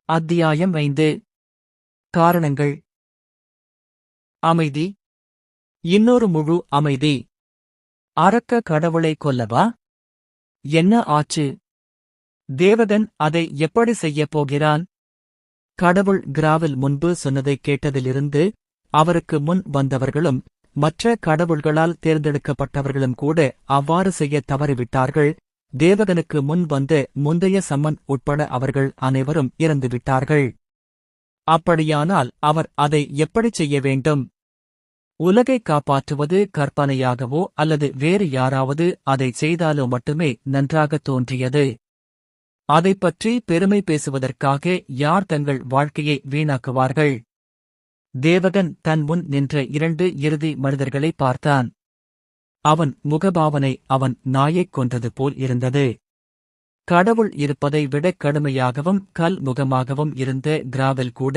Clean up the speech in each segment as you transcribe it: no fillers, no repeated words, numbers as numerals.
அத்தியாயம் 5. காரணங்கள். அமைதி. இன்னொரு முழு அமைதி. அரக்க கடவுளை கொல்லவா? என்ன ஆச்சு? தேவதன் அதை எப்படி செய்யப் போகிறான்? கடவுள் கிராவில் முன்பு சொன்னதைக் கேட்டதிலிருந்து அவருக்கு முன் வந்தவர்களும் மற்ற கடவுள்களால் தேர்ந்தெடுக்கப்பட்டவர்களும் கூட அவ்வாறு செய்யத் தவறிவிட்டார்கள். தேவதனுக்கு முன் வந்த முந்தைய சம்மன் உட்பட அவர்கள் அனைவரும் இறந்துவிட்டார்கள். அப்படியானால் அவர் அதை எப்படிச் செய்ய வேண்டும்? உலகைக் காப்பாற்றுவது கற்பனையாகவோ அல்லது வேறு யாராவது அதைச் செய்தாலோ மட்டுமே நன்றாகத் தோன்றியது. அதைப்பற்றி பெருமை பேசுவதற்காக யார் தங்கள் வாழ்க்கையை வீணாக்குவார்கள்? தேவகன் தன் முன் நின்ற 2 இறுதி மனிதர்களை பார்த்தான். அவன் முகபாவனை அவன் நாயைக் கொன்றது போல் இருந்தது. கடவுள் இருப்பதை விடக் கடுமையாகவும் கல் முகமாகவும் இருந்த கிராவில் கூட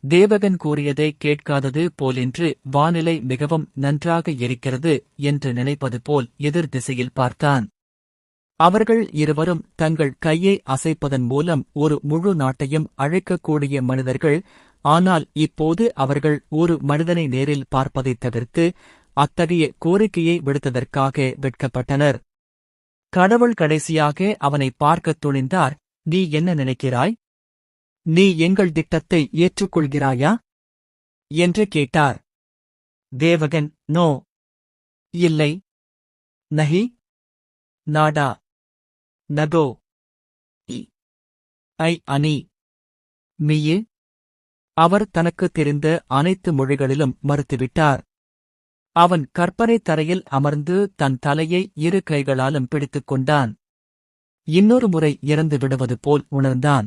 தேவகன் கூறியதை கேட்காதது போலின்று வானிலை மிகவும் நன்றாக இருக்கிறது என்று நினைப்பது போல் எதிர் திசையில் பார்த்தான். அவர்கள் இருவரும் தங்கள் கையை அசைப்பதன் மூலம் ஒரு முழு நாட்டையும் அழைக்கக்கூடிய மனிதர்கள். ஆனால் இப்போது அவர்கள் ஒரு மனிதனை நேரில் பார்ப்பதைத் தவிர்த்து அத்தகைய கோரிக்கையை விடுத்ததற்காக வெட்கப்பட்டனர். கடவுள் கடைசியாக அவனை பார்க்கத் துணிந்தார். நீ என்ன நினைக்கிறாய்? நீ எங்கள் திட்டத்தை ஏற்றுக்கொள்கிறாயா என்று கேட்டார். தேவகன் நோ, இல்லை, நஹி, நாடா, நகோ, ஐ அனி, மியு. அவர் தனக்குத் தெரிந்த அனைத்து மொழிகளிலும் மறுத்துவிட்டார். அவன் கற்பனை தரையில் அமர்ந்து தன் தலையை 2 கைகளாலும் பிடித்துக் கொண்டான். இன்னொரு முறை இறந்து விடுவது போல் உணர்ந்தான்.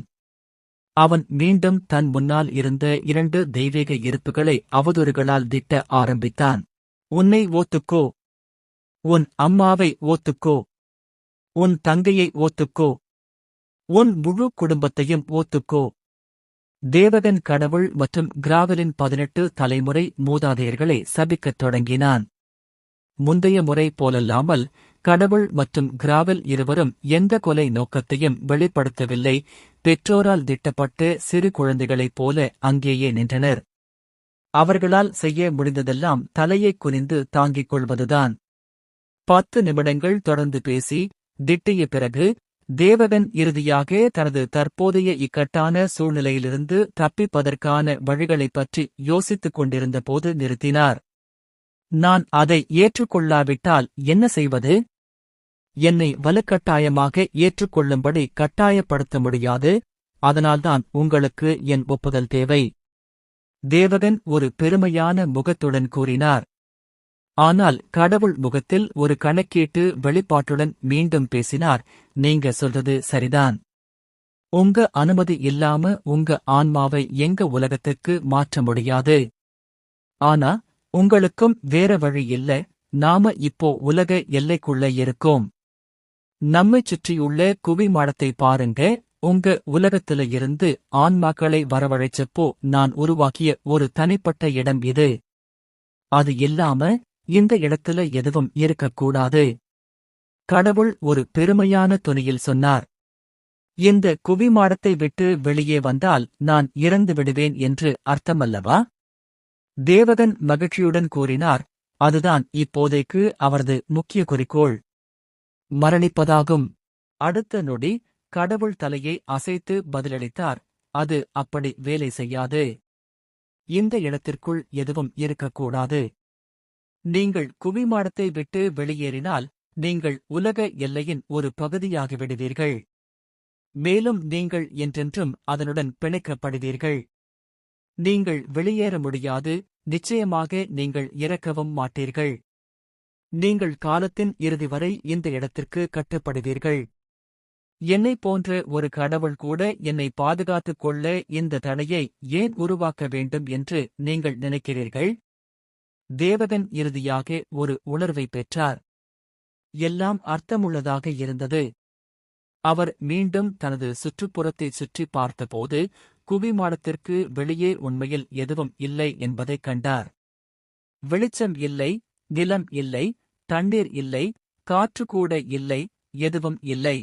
அவன் மீண்டும் தன் முன்னால் இருந்த 2 தெய்வீக இருப்புகளை அவதூறுகளால் திட்ட ஆரம்பித்தான். உன்னை ஓத்துக்கோ, உன் அம்மாவை ஓத்துக்கோ, உன் தங்கையை ஓத்துக்கோ, உன் முழு குடும்பத்தையும் ஓத்துக்கோ. தேவகன் கடவுள் மற்றும் கிராவலின் 18 தலைமுறை மூதாதையர்களை சபிக்கத் தொடங்கினான். முந்தைய முறை போலல்லாமல் கடவுள் மற்றும் கிராவல் இருவரும் எந்த கொலை நோக்கத்தையும் வெளிப்படுத்தவில்லை. பெற்றோரால் திட்டப்பட்ட சிறு குழந்தைகளைப் போல அங்கேயே நின்றனர். அவர்களால் செய்ய முடிந்ததெல்லாம் தலையைக் குனிந்து தாங்கிக் கொள்வதுதான். 10 நிமிடங்கள் தொடர்ந்து பேசி திட்டிய பிறகு தேவகன் இறுதியாக தனது தற்போதைய இக்கட்டான சூழ்நிலையிலிருந்து தப்பிப்பதற்கான வழிகளைப் பற்றி யோசித்துக் கொண்டிருந்த போது நிறுத்தினார். நான் அதை ஏற்றுக்கொள்ளாவிட்டால் என்ன செய்வது? என்னை வலுக்கட்டாயமாக ஏற்றுக்கொள்ளும்படி கட்டாயப்படுத்த முடியாது. அதனால்தான் உங்களுக்கு என் ஒப்புதல் தேவை. தேவகன் ஒரு பெருமையான முகத்துடன் கூறினார். ஆனால் கடவுள் முகத்தில் ஒரு கணக்கீட்டு வெளிப்பாட்டுடன் மீண்டும் பேசினார். நீங்க சொல்றது சரிதான். உங்க அனுமதி இல்லாம உங்க ஆன்மாவை எங்க உலகத்துக்கு மாற்ற முடியாது. ஆனா உங்களுக்கும் வேற வழி இல்ல. நாம இப்போ உலக எல்லைக்குள்ள இருக்கோம். நம்மைச் சுற்றியுள்ள குவிமாடத்தை பாருங்க. உங்க உலகத்துல இருந்து ஆன்மாக்களை வரவழைச்சப்போ நான் உருவாக்கிய ஒரு தனிப்பட்ட இடம் இது. அது இல்லாம இந்த இடத்துல எதுவும் இருக்கக்கூடாது. கடவுள் ஒரு பெருமையான தொனியில் சொன்னார். இந்த குவிமாடத்தை விட்டு வெளியே வந்தால் நான் இறந்து விடுவேன் என்று அர்த்தமல்லவா? தேவகன் மகிழ்ச்சியுடன் கூறினார். அதுதான் இப்போதைக்கு அவரது முக்கிய குறிக்கோள். மரணிப்பதாகும். அடுத்த நொடி கடவுள் தலையை அசைத்து பதிலளித்தார். அது அப்படி வேலை செய்யாது. இந்த இடத்திற்குள் எதுவும் இருக்கக்கூடாது. நீங்கள் குவிமாடத்தை விட்டு வெளியேறினால் நீங்கள் உலக எல்லையின் ஒரு பகுதியாகிவிடுவீர்கள். மேலும் நீங்கள் என்றென்றும் அதனுடன் பிணைக்கப்படுவீர்கள். நீங்கள் வெளியேற முடியாது. நிச்சயமாக நீங்கள் இறக்கவும் மாட்டீர்கள். நீங்கள் காலத்தின் இறுதி வரை இந்த இடத்திற்கு கட்டுப்படுவீர்கள். என்னைப் போன்ற ஒரு கடவுள் கூட என்னை பாதுகாத்துக் கொள்ள இந்த தடையை ஏன் உருவாக்க வேண்டும் என்று நீங்கள் நினைக்கிறீர்கள்? தேவகன் இறுதியாக ஒரு உணர்வை பெற்றார். எல்லாம் அர்த்தமுள்ளதாக இருந்தது. அவர் மீண்டும் தனது சுற்றுப்புறத்தைச் சுற்றி பார்த்தபோது குவிமாடத்திற்கு வெளியே உண்மையில் எதுவும் இல்லை என்பதைக் கண்டார். வெளிச்சம் இல்லை, நிலம் இல்லை, தண்ணீர் இல்லை, காற்று கூட இல்லை, எதுவும் இல்லை.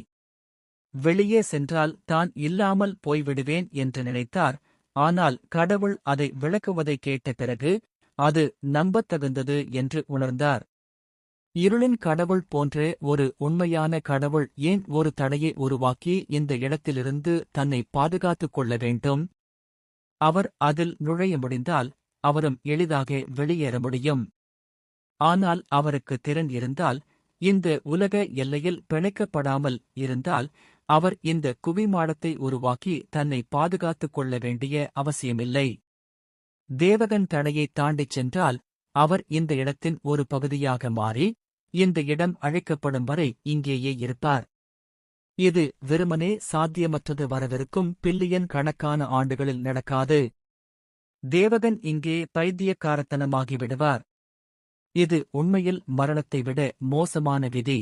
வெளியே சென்றால் தான் இல்லாமல் போய்விடுவேன் என்று நினைத்தார். ஆனால் கடவுள் அதை விளக்குவதை கேட்ட பிறகு அது நம்பத்தகுந்தது என்று உணர்ந்தார். இருளின் கடவுள் போன்ற ஒரு உண்மையான கடவுள் ஏன் ஒரு தடையை உருவாக்கி இந்த இடத்திலிருந்து தன்னை பாதுகாத்துக் கொள்ள வேண்டும்? அவர் அதில் நுழைய முடிந்தால் அவரும் எளிதாக வெளியேற முடியும். ஆனால் அவருக்கு திறன் இருந்தால், இந்த உலக எல்லையில் பிணைக்கப்படாமல் இருந்தால், அவர் இந்த குவிமாடத்தை உருவாக்கி தன்னை பாதுகாத்துக் கொள்ள வேண்டிய அவசியமில்லை. தேவகன் தடையை தாண்டிச் சென்றால் அவர் இந்த இடத்தின் ஒரு பகுதியாக மாறி, இந்த இடம் அழைக்கப்படும் வரை இங்கேயே இருப்பார். இது வெறுமனே சாத்தியமற்றது, வரவிருக்கும் பில்லியன் கணக்கான ஆண்டுகளில் நடக்காது. தேவகன் இங்கே பைத்தியக்காரத்தனமாகிவிடுவார். இது உண்மையில் மரணத்தை விட மோசமான விதி.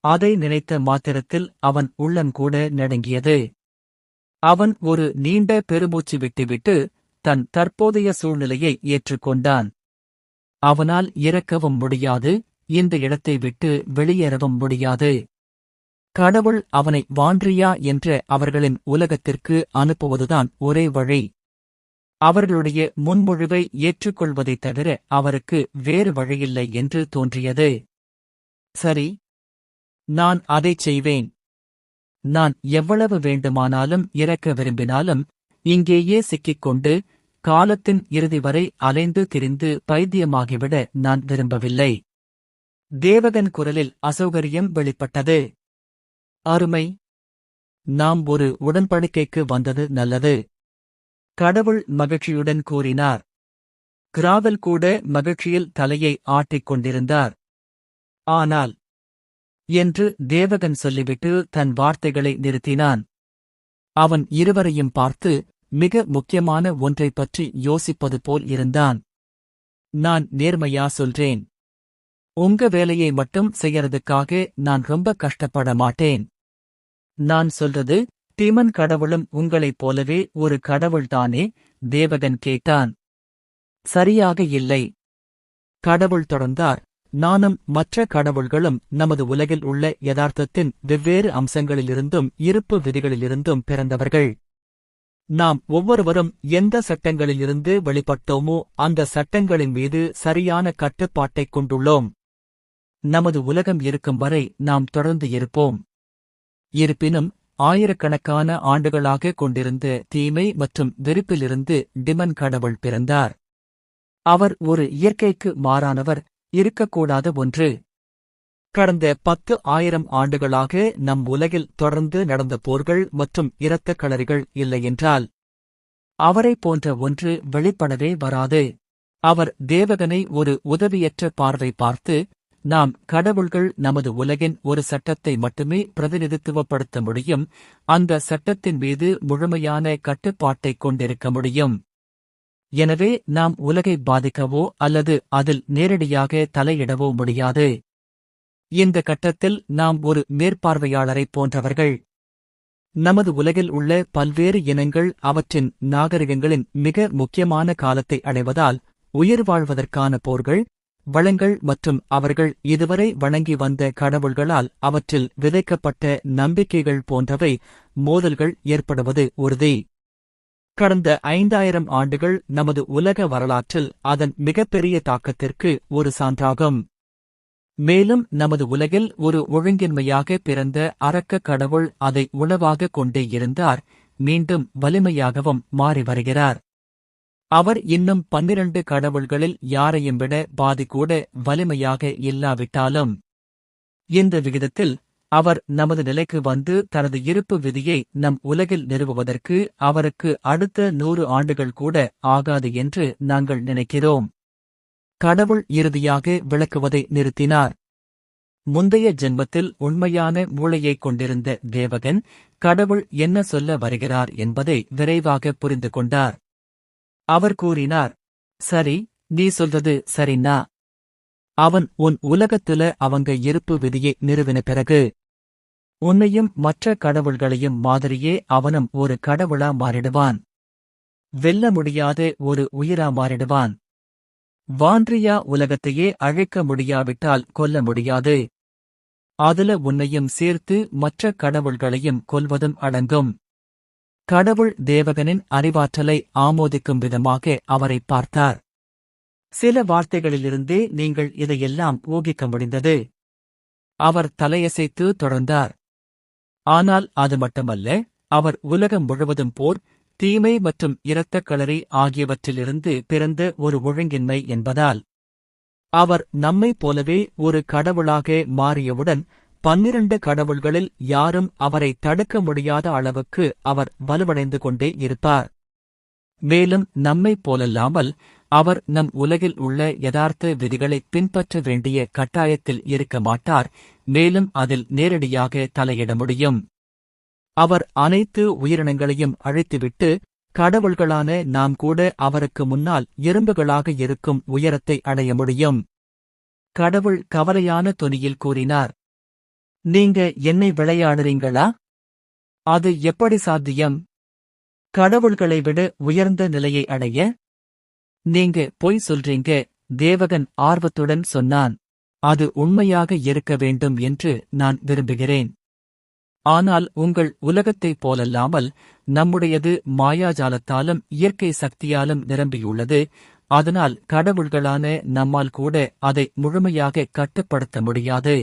அதை நினைத்த மாத்திரத்தில் அவன் உள்ளங்கூட நடுங்கியது. அவன் ஒரு நீண்ட பெருமூச்சு விட்டுவிட்டு தன் தற்போதைய சூழ்நிலையை ஏற்றுக்கொண்டான். அவனால் இறக்கவும் முடியாது, இந்த இடத்தை விட்டு வெளியேறவும் முடியாது. கடவுள் அவனை வான்றியா என்ற அவர்களின் உலகத்திற்கு அனுப்புவதுதான் ஒரே வழி. அவர்களுடைய முன்மொழிவை ஏற்றுக்கொள்வதைத் தவிர அவருக்கு வேறு வழியில்லை என்று தோன்றியது. சரி, நான் அதைச் செய்வேன். நான் எவ்வளவு வேண்டுமானாலும் இறக்க விரும்பினாலும் இங்கேயே சிக்கிக்கொண்டு காலத்தின் இறுதி வரை அலைந்து திரிந்து பைத்தியமாகிவிட நான் விரும்பவில்லை. தேவகன் குரலில் அசௌகரியம் வெளிப்பட்டது. அருமை, நாம் ஒரு உடன்படிக்கைக்கு வந்தது நல்லது, கடவுள் மகிழ்ச்சியுடன் கூறினார். கிராவல் கூட மகிழ்ச்சியில் தலையை ஆட்டிக் கொண்டிருந்தார். ஆனால் என்று தேவகன் சொல்லிவிட்டு தன் வார்த்தைகளை நிறுத்தினான். அவன் இருவரையும் பார்த்து மிக முக்கியமான ஒன்றைப் பற்றி யோசிப்பது போல் இருந்தான். நான் நேர்மையா சொல்றேன், உங்க வேலையை மட்டும் செய்யறதுக்காக நான் ரொம்ப கஷ்டப்பட மாட்டேன். நான் சொல்றது, டிமன் கடவுளும் உங்களைப் போலவே ஒரு கடவுள்தானே? தேவகன் கேட்டான். சரியாக இல்லை, கடவுள் தொடர்ந்தார். நானும் மற்ற கடவுள்களும் நமது உலகில் உள்ள யதார்த்தத்தின் வெவ்வேறு அம்சங்களிலிருந்தும் இருப்பு விதிகளிலிருந்தும் பிறந்தவர்கள். நாம் ஒவ்வொருவரும் எந்த சட்டங்களிலிருந்து வெளிப்பட்டோமோ அந்த சட்டங்களின் மீது சரியான கட்டுப்பாட்டைக் கொண்டுள்ளோம். நமது உலகம் இருக்கும் வரை நாம் தொடர்ந்து இருப்போம். இருப்பினும் ஆயிரக்கணக்கான ஆண்டுகளாக கொண்டிருந்த தீமை மற்றும் வெறுப்பிலிருந்து டிமன் கடவுள் பிறந்தார். அவர் ஒரு இயற்கைக்கு மாறானவர், இருக்கக்கூடாத ஒன்று. கடந்த 10,000 ஆண்டுகளாக நம் உலகில் தொடர்ந்து நடந்த போர்கள் மற்றும் இரத்தக் களரிகள் இல்லையென்றால் அவரைப் போன்ற ஒன்று வெளிப்படவே வராது. அவர் தேவகனை ஒரு உதவியற்ற பார்வை பார்த்து, நாம் கடவுள்கள் நமது உலகின் ஒரு சட்டத்தை மட்டுமே பிரதிநிதித்துவப்படுத்த முடியும், அந்த சட்டத்தின் மீது முழுமையான கட்டுப்பாட்டைக் கொண்டிருக்க முடியும். எனவே நாம் உலகை பாதிக்கவோ அல்லது அதில் நேரடியாக தலையிடவோ முடியாது. இந்த கட்டத்தில் நாம் ஒரு மேற்பார்வையாளரைப் போன்றவர்கள். நமது உலகில் உள்ள பல்வேறு இனங்கள் அவற்றின் நாகரிகங்களின் மிக முக்கியமான காலத்தை அடைவதால் உயிர் வாழ்வதற்கான போர்கள், வளங்கள் மற்றும் அவர்கள் இதுவரை வணங்கி வந்த கடவுள்களால் அவற்றில் விதைக்கப்பட்ட நம்பிக்கைகள் போன்றவை மோதல்கள் ஏற்படுவது உறுதி. கடந்த 5000 ஆண்டுகள் நமது உலக வரலாற்றில் அதன் மிகப்பெரிய தாக்கத்திற்கு ஒரு சான்றாகும். மேலும் நமது உலகில் ஒரு ஒழுங்கின்மையாக பிறந்த அரக்க கடவுள் அதை உளவாகக் கொண்டே இருந்தார், மீண்டும் வலிமையாகவும் மாறி வருகிறார். அவர் இன்னும் 12 கடவுள்களில் யாரையும் விட பாதி கூட வலிமையாக இல்லாவிட்டாலும் இந்த விகிதத்தில் அவர் நமது நிலைக்கு வந்து தனது இருப்பு விதியை நம் உலகில் நிறுவுவதற்கு அவருக்கு அடுத்த 100 ஆண்டுகள் கூட ஆகாது என்று நாங்கள் நினைக்கிறோம். கடவுள் இறுதியாக விளக்குவதை நிறுத்தினார். முந்தைய ஜென்மத்தில் உண்மையான மூளையைக் கொண்டிருந்த தேவகன் கடவுள் என்ன சொல்ல வருகிறார் என்பதை விரைவாக புரிந்து கொண்டார். அவர் கூறினார், சரி, நீ சொல்றது சரிண்ணா. அவன் உன் உலகத்துல அவங்க இருப்பு விதியை நிறுவின பிறகு உன்னையும் மற்ற கடவுள்களையும் மாதிரியே அவனும் ஒரு கடவுளா மாறிடுவான். வெல்ல முடியாத ஒரு உயிரா மாறிடுவான். வான்ட்ரியா உலகத்தையே அழிக்க முடியாவிட்டால் கொல்ல முடியாது. அதுல உன்னையும் சேர்த்து மற்ற கடவுள்களையும் கொல்வதும் அடங்கும். கடவுள் தேவகனின் அறிவாற்றலை ஆமோதிக்கும் விதமாக அவரை பார்த்தார். சில வார்த்தைகளிலிருந்தே நீங்கள் இதையெல்லாம் ஊகிக்க முடிந்தது. அவர் தலையசைத்து தொடர்ந்தார். ஆனால் அது மட்டுமல்ல, அவர் உலகம் முழுவதும் போர், தீமை மற்றும் இரத்தக் களரி ஆகியவற்றிலிருந்து பிறந்த ஒரு ஒழுங்கின்மை என்பதால். அவர் நம்மைப் போலவே ஒரு கடவுளாக மாறியவுடன் 12 கடவுள்களில் யாரும் அவரை தடுக்க முடியாத அளவுக்கு அவர் வலுவடைந்து கொண்டே இருப்பார். மேலும் நம்மைப் போலல்லாமல் அவர் நம் உலகில் உள்ள யதார்த்த விதிகளை பின்பற்ற வேண்டிய கட்டாயத்தில் இருக்க மாட்டார், மேலும் அதில் நேரடியாக தலையிட முடியும். அவர் அனைத்து உயிரினங்களையும் அழித்துவிட்டு, கடவுள்களான நாம் கூட அவருக்கு முன்னால் எறும்புகளாக இருக்கும் உயரத்தை அடைய முடியும். கடவுள் கவலையான தொனியில் கூறினார். நீங்க என்னை விளையாடுறீங்களா? அது எப்படி சாத்தியம்? கடவுள்களை விட உயர்ந்த நிலையை அடைய? நீங்க பொய் சொல்றீங்க, தேவகன் ஆர்வத்துடன் சொன்னான். அது உண்மையாக இருக்க வேண்டும் என்று நான் விரும்புகிறேன். ஆனால் உங்கள் உலகத்தைப் போலல்லாமல் நம்முடையது மாயாஜாலத்தாலும் இயற்கை சக்தியாலும் நிரம்பியுள்ளது. அதனால் கடவுள்களான நம்மால் கூட அதை முழுமையாக கட்டுப்படுத்த முடியாது.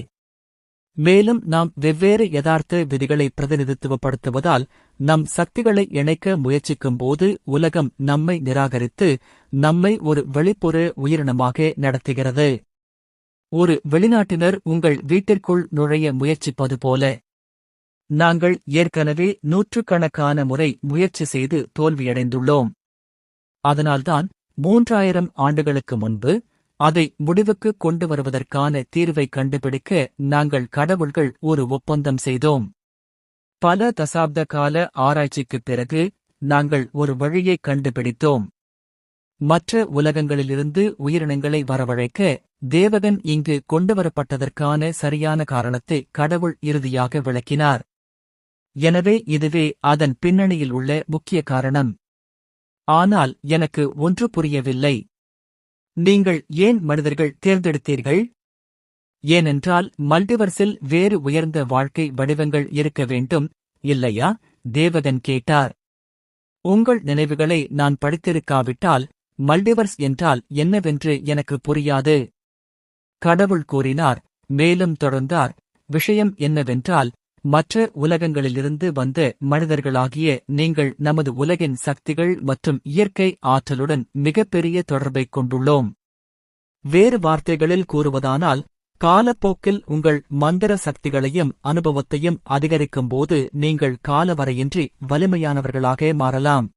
மேலும் நாம் வெவ்வேறு யதார்த்த விதிகளை பிரதிநிதித்துவப்படுத்துவதால் நம் சக்திகளை இணைக்க முயற்சிக்கும்போது உலகம் நம்மை நிராகரித்து நம்மை ஒரு வெளிப்புற உயிரினமாக நடத்துகிறது. ஒரு வெளிநாட்டினர் உங்கள் வீட்டிற்குள் நுழைய முயற்சிப்பது போல. நாங்கள் ஏற்கனவே நூற்றுக்கணக்கான முறை முயற்சி செய்து தோல்வியடைந்துள்ளோம். அதனால்தான் 3000 ஆண்டுகளுக்கு முன்பு அதை முடிவுக்கு கொண்டு வருவதற்கான தீர்வை கண்டுபிடிக்க நாங்கள் கடவுள்கள் ஒரு ஒப்பந்தம் செய்தோம். பல தசாப்த கால ஆராய்ச்சிக்குப் பிறகு நாங்கள் ஒரு வழியை கண்டுபிடித்தோம். மற்ற உலகங்களிலிருந்து உயிரினங்களை வரவழைக்க தேவகன் இங்கு கொண்டுவரப்பட்டதற்கான சரியான காரணத்தை கடவுள் இறுதியாக விளக்கினார். எனவே இதுவே அதன் பின்னணியில் உள்ள முக்கிய காரணம். ஆனால் எனக்கு ஒன்று புரியவில்லை. நீங்கள் ஏன் மனிதர்கள் தேர்ந்தெடுத்தீர்கள்? ஏனென்றால் மல்டிவர்ஸில் வேறு உயர்ந்த வாழ்க்கை வடிவங்கள் இருக்க வேண்டும், இல்லையா? தேவகன் கேட்டார். உங்கள் நினைவுகளை நான் படித்திருக்காவிட்டால் மல்டிவர்ஸ் என்றால் என்னவென்று எனக்கு புரியாது. கடவுள் கூறினார். மேலும் தொடர்ந்தார். விஷயம் என்னவென்றால், மற்ற உலகங்களிலிருந்து வந்த மனிதர்களாகிய நீங்கள் நமது உலகின் சக்திகள் மற்றும் இயற்கை ஆற்றலுடன் மிகப்பெரிய தொடர்பைக் கொண்டுள்ளோம். வேறு வார்த்தைகளில் கூறுவதானால், காலப்போக்கில் உங்கள் மந்திர சக்திகளையும் அனுபவத்தையும் அதிகரிக்கும்போது நீங்கள் காலவரையின்றி வலிமையானவர்களாக மாறலாம்.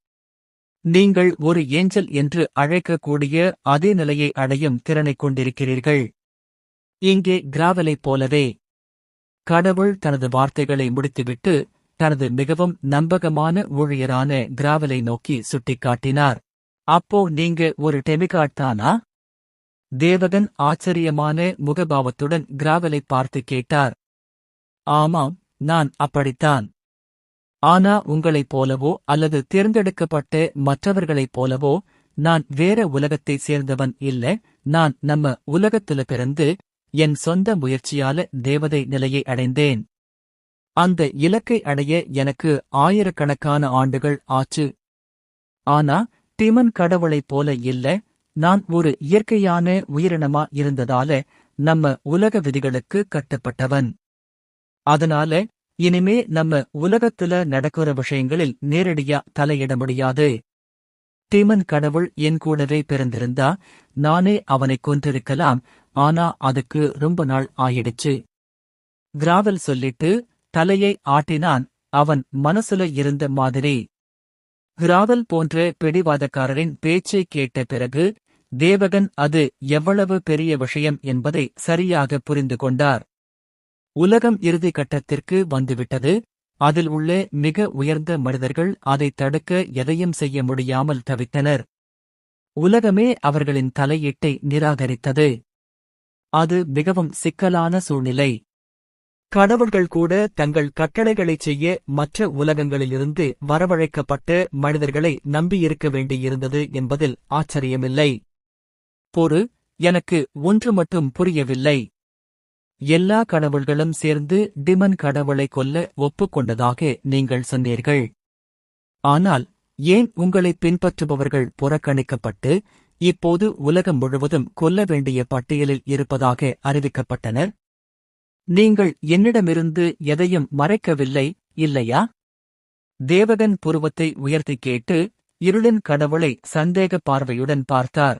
நீங்கள் ஒரு ஏஞ்சல் என்று அழைக்கக்கூடிய அதே நிலையை அடையும் திறனைக் கொண்டிருக்கிறீர்கள். இங்கே கிராவலைப் போலவே. கடவுள் தனது வார்த்தைகளை முடித்துவிட்டு தனது மிகவும் நம்பகமான ஊழியரான கிராவலை நோக்கி சுட்டிக்காட்டினார். அப்போ நீங்க ஒரு டெமிகாட் தானா? தேவகன் ஆச்சரியமான முகபாவத்துடன் கிராவலை பார்த்து கேட்டார். ஆமாம், நான் அப்படித்தான். ஆனா உங்களைப் போலவோ அல்லது தேர்ந்தெடுக்கப்பட்ட மற்றவர்களைப் போலவோ நான் வேற உலகத்தைச் சேர்ந்தவன் இல்ல. நான் நம்ம உலகத்துல பிறந்து என் சொந்த முயற்சியால தேவதை நிலையை அடைந்தேன். அந்த இலக்கை அடைய எனக்கு ஆயிரக்கணக்கான ஆண்டுகள் ஆச்சு. ஆனா டிமன் கடவுளைப் போல இல்ல. நான் ஒரு இயற்கையான உயிரினமா இருந்ததால நம்ம உலக விதிகளுக்கு கட்டுப்பட்டவன். அதனால இனிமே நம்ம உலகத்துல நடக்கிற விஷயங்களில் நேரடியா தலையிட முடியாது. டிமன் கடவுள் என் கூடவே பிறந்திருந்தா நானே அவனைக் கொன்றிருக்கலாம். ஆனா அதுக்கு ரொம்ப நாள் ஆயிடுச்சு. கிராவல் சொல்லிட்டு தலையை ஆட்டினான். அவன் மனசுல இருந்த மாதிரி. கிராவல் போன்ற பிடிவாதக்காரரின் பேச்சைக் கேட்ட பிறகு தேவகன் அது எவ்வளவு பெரிய விஷயம் என்பதை சரியாக புரிந்து கொண்டார். உலகம் இறுதி கட்டத்திற்கு வந்துவிட்டது. அதில் உள்ள மிக உயர்ந்த மனிதர்கள் அதை தடுக்க எதையும் செய்ய முடியாமல் தவித்தனர். உலகமே அவர்களின் தலையீட்டை நிராகரித்தது. அது மிகவும் சிக்கலான சூழ்நிலை. கடவுள்கள் கூட தங்கள் கட்டளைகளைச் செய்ய மற்ற உலகங்களிலிருந்து வரவழைக்கப்பட்ட மனிதர்களை நம்பியிருக்க வேண்டியிருந்தது என்பதில் ஆச்சரியமில்லை. எனக்கு ஒன்று மட்டும் புரியவில்லை. எல்லா கடவுள்களும் சேர்ந்து டிமன் கடவுளை கொல்ல ஒப்புக்கொண்டதாக நீங்கள் சொன்னீர்கள். ஆனால் ஏன் உங்களை பின்பற்றுபவர்கள் புறக்கணிக்கப்பட்டு இப்போது உலகம் முழுவதும் கொல்ல வேண்டிய பட்டியலில் இருப்பதாக அறிவிக்கப்பட்டனர்? நீங்கள் என்னிடமிருந்து எதையும் மறைக்கவில்லை, இல்லையா? தேவகன் புருவத்தை உயர்த்தி கேட்டு இருளின் கடவுளை சந்தேக பார்வையுடன் பார்த்தார்.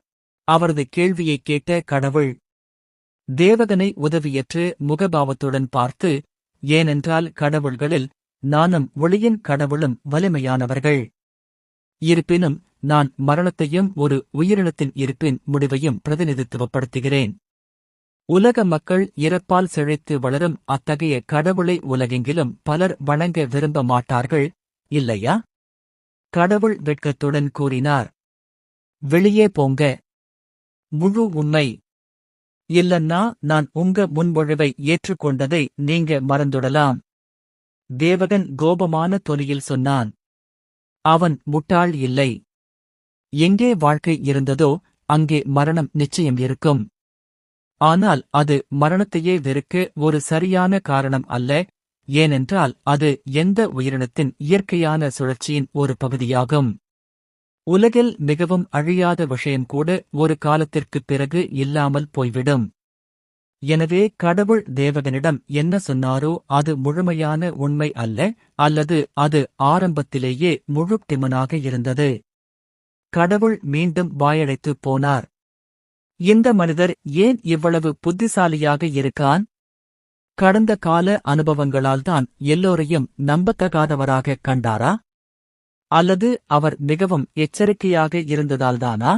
அவரது கேள்வியைக் கேட்ட கடவுள் தேவகனை உதவியற்று முகபாவத்துடன் பார்த்து, ஏனென்றால் கடவுள்களில் நானும் ஒளியின் கடவுளும் வலிமையானவர்கள். இருப்பினும் நான் மரணத்தையும் ஒரு உயிரினத்தின் இருப்பின் முடிவையும் பிரதிநிதித்துவப்படுத்துகிறேன். உலக மக்கள் இறப்பால் செழித்து வளரும் அத்தகைய கடவுளை உலகெங்கிலும் பலர் வணங்க விரும்ப மாட்டார்கள், இல்லையா? கடவுள் வெட்கத்துடன் கூறினார். வெளியே போங்க. முழு உண்மை. இல்லன்னா நான் உங்க முன்மொழிவை ஏற்றுக்கொண்டதை நீங்க மறந்துடலாம். தேவகன் கோபமான தொனியில் சொன்னான். அவன் முட்டாள் இல்லை. எங்கே வாழ்க்கை இருந்ததோ அங்கே மரணம் நிச்சயம் இருக்கும். ஆனால் அது மரணத்தையே வெறுக்க ஒரு சரியான காரணம் அல்ல, ஏனென்றால் அது எந்த உயிரினத்தின் இயற்கையான சுழற்சியின் ஒரு பகுதியாகும். உலகில் மிகவும் அழியாத விஷயம் கூட ஒரு காலத்திற்குப் பிறகு இல்லாமல் போய்விடும். எனவே கடவுள் தேவகனிடம் என்ன சொன்னாரோ அது முழுமையான உண்மை அல்ல, அல்லது அது ஆரம்பத்திலேயே முழு டிமனாக இருந்தது. கடவுள் மீண்டும் வாயடைத்துப் போனார். இந்த மனிதர் ஏன் இவ்வளவு புத்திசாலியாக இருக்கான்? கடந்த கால அனுபவங்களால்தான் எல்லோரையும் நம்பத்தகாதவராக கண்டாரா? அல்லது அவர் மிகவும் எச்சரிக்கையாக இருந்ததால்தானா?